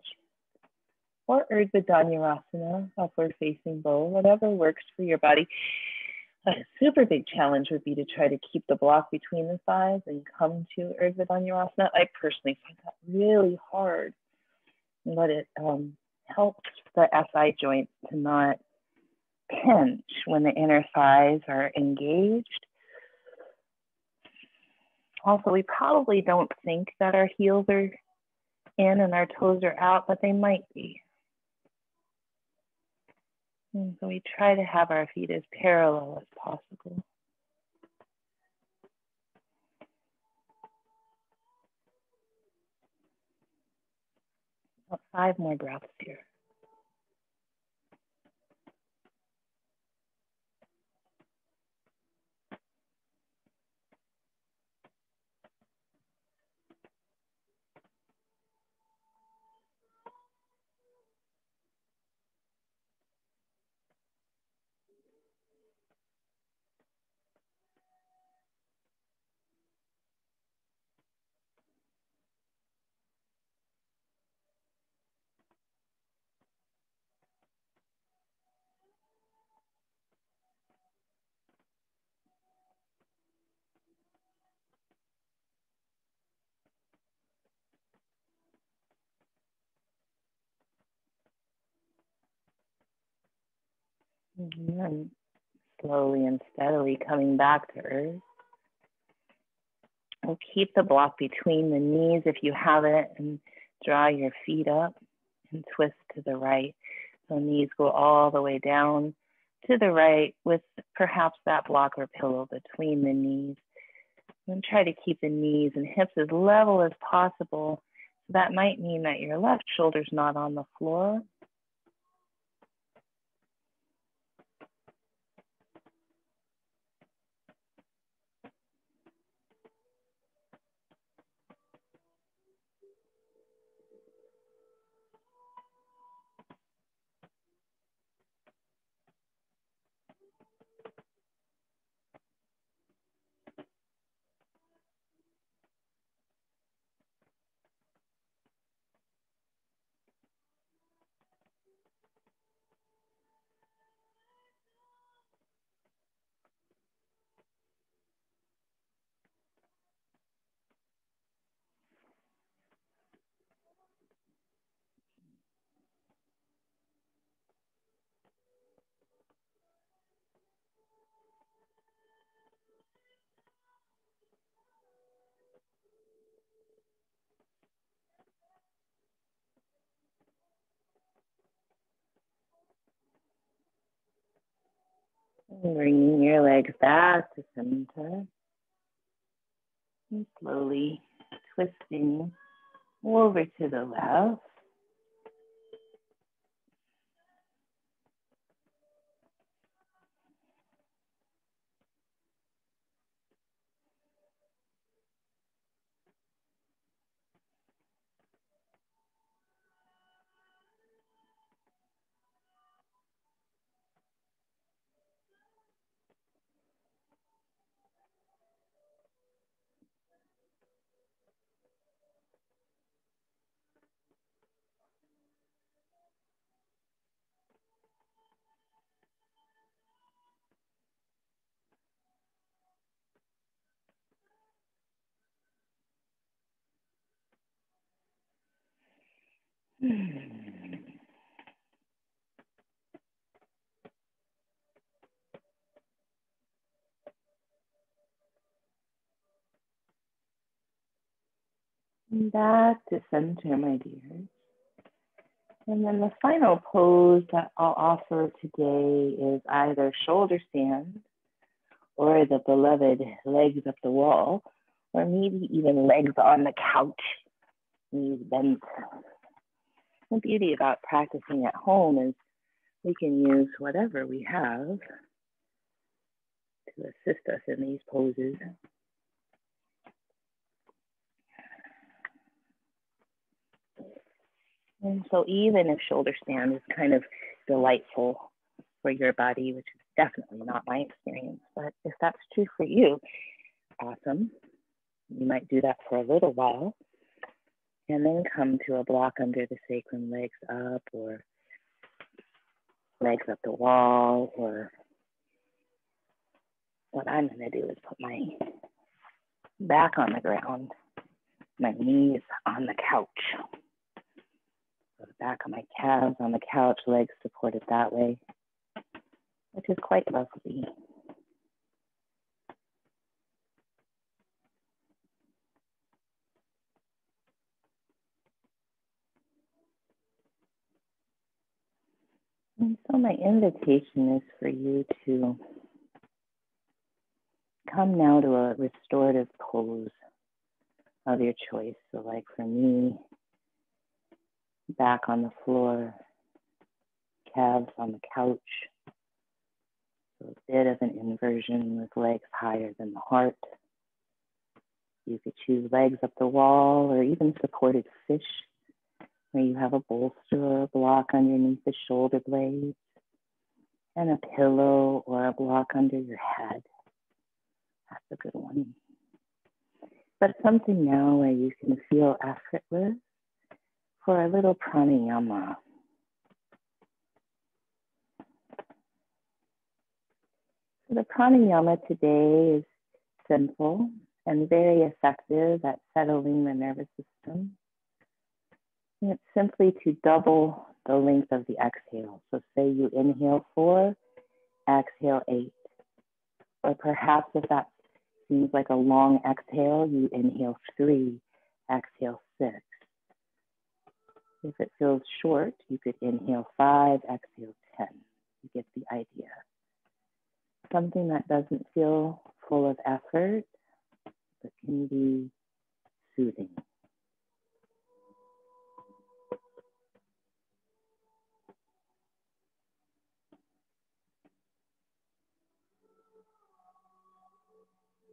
Or Urdhva Dhanurasana, upward facing bow, whatever works for your body. A super big challenge would be to try to keep the block between the thighs and come to Urdhva Dhanurasana. I personally find that really hard, but it helps the SI joints to not pinch when the inner thighs are engaged. Also, we probably don't think that our heels are in and our toes are out, but they might be. And so we try to have our feet as parallel as possible. About 5 more breaths here. And then slowly and steadily coming back to earth. We'll keep the block between the knees if you have it, and draw your feet up and twist to the right. So knees go all the way down to the right with perhaps that block or pillow between the knees. And try to keep the knees and hips as level as possible. So that might mean that your left shoulder's not on the floor. And bringing your legs back to center. And slowly twisting over to the left. Back to center, my dears. And then the final pose that I'll offer today is either shoulder stand or the beloved legs up the wall, or maybe even legs on the couch, knees bent. The beauty about practicing at home is we can use whatever we have to assist us in these poses. And so even if shoulder stand is kind of delightful for your body, which is definitely not my experience, but if that's true for you, awesome. You might do that for a little while and then come to a block under the sacrum, legs up or legs up the wall, or what I'm gonna do is put my back on the ground, my knees on the couch. So the back of my calves on the couch, legs supported that way, which is quite lovely. And so my invitation is for you to come now to a restorative pose of your choice. So like for me, back on the floor, calves on the couch. So a bit of an inversion with legs higher than the heart. You could choose legs up the wall or even supported fish, where you have a bolster or a block underneath the shoulder blades and a pillow or a block under your head. That's a good one. But something now where you can feel effortless for a little pranayama. So the pranayama today is simple and very effective at settling the nervous system. And it's simply to double the length of the exhale. So say you inhale 4, exhale 8. Or perhaps if that seems like a long exhale, you inhale 3, exhale 6. If it feels short, you could inhale 5, exhale 10. You get the idea. Something that doesn't feel full of effort, but can be soothing.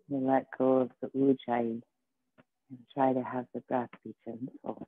You let go of the ujjayi and try to have the breath be gentle.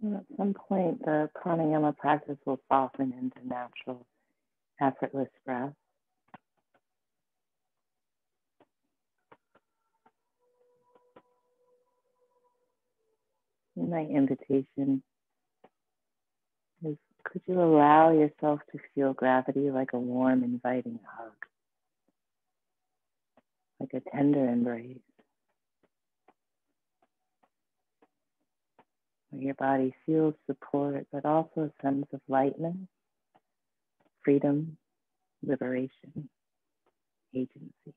At some point, the pranayama practice will soften into natural, effortless breath. And my invitation is, could you allow yourself to feel gravity like a warm, inviting hug, like a tender embrace, where your body feels support, but also a sense of lightness, freedom, liberation, agency.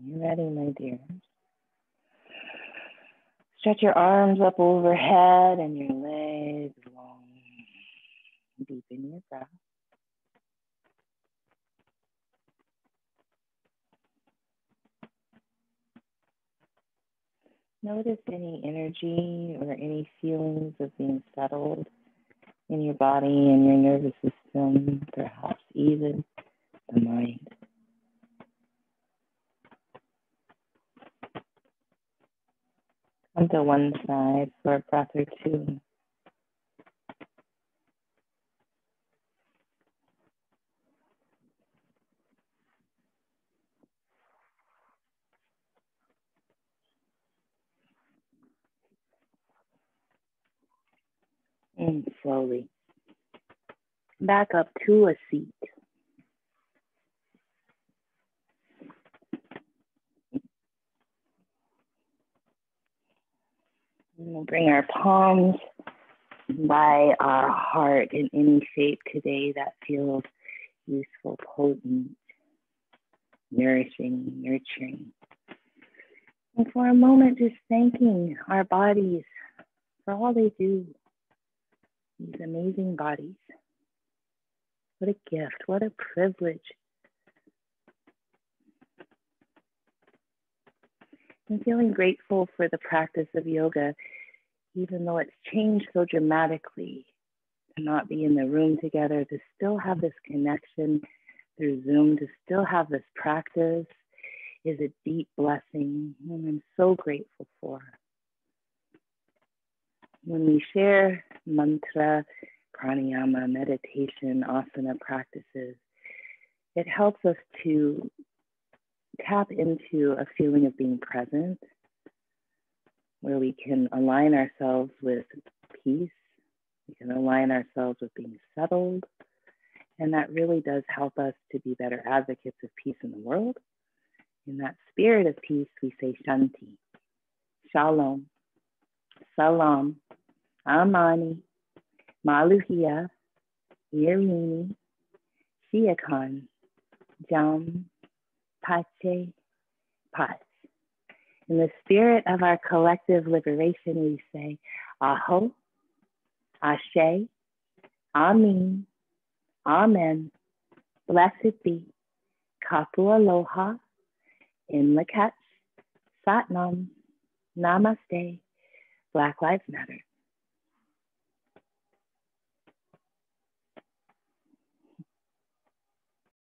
You ready, my dear? Stretch your arms up overhead and your legs long. Deepen your breath. Notice any energy or any feelings of being settled in your body and your nervous system, perhaps even the mind. Come to one side for a breath or two. And slowly back up to a seat. And we'll bring our palms by our heart in any shape today that feels useful, potent, nourishing, nurturing. And for a moment, just thanking our bodies for all they do. These amazing bodies. What a gift, what a privilege. I'm feeling grateful for the practice of yoga, even though it's changed so dramatically, to not be in the room together, to still have this connection through Zoom, to still have this practice is a deep blessing, and I'm so grateful for. When we share mantra, pranayama, meditation, asana practices, it helps us to tap into a feeling of being present, where we can align ourselves with peace. We can align ourselves with being settled. And that really does help us to be better advocates of peace in the world. In that spirit of peace, we say Shanti, Shalom, Salam, Amani, Maluhia, Irini, Shiakan, Jam, Pache, Pach. In the spirit of our collective liberation, we say Aho, Ashe, Amin, Amen, blessed be, Kapu Aloha, Inlakat, Satnam, Namaste, Black Lives Matter.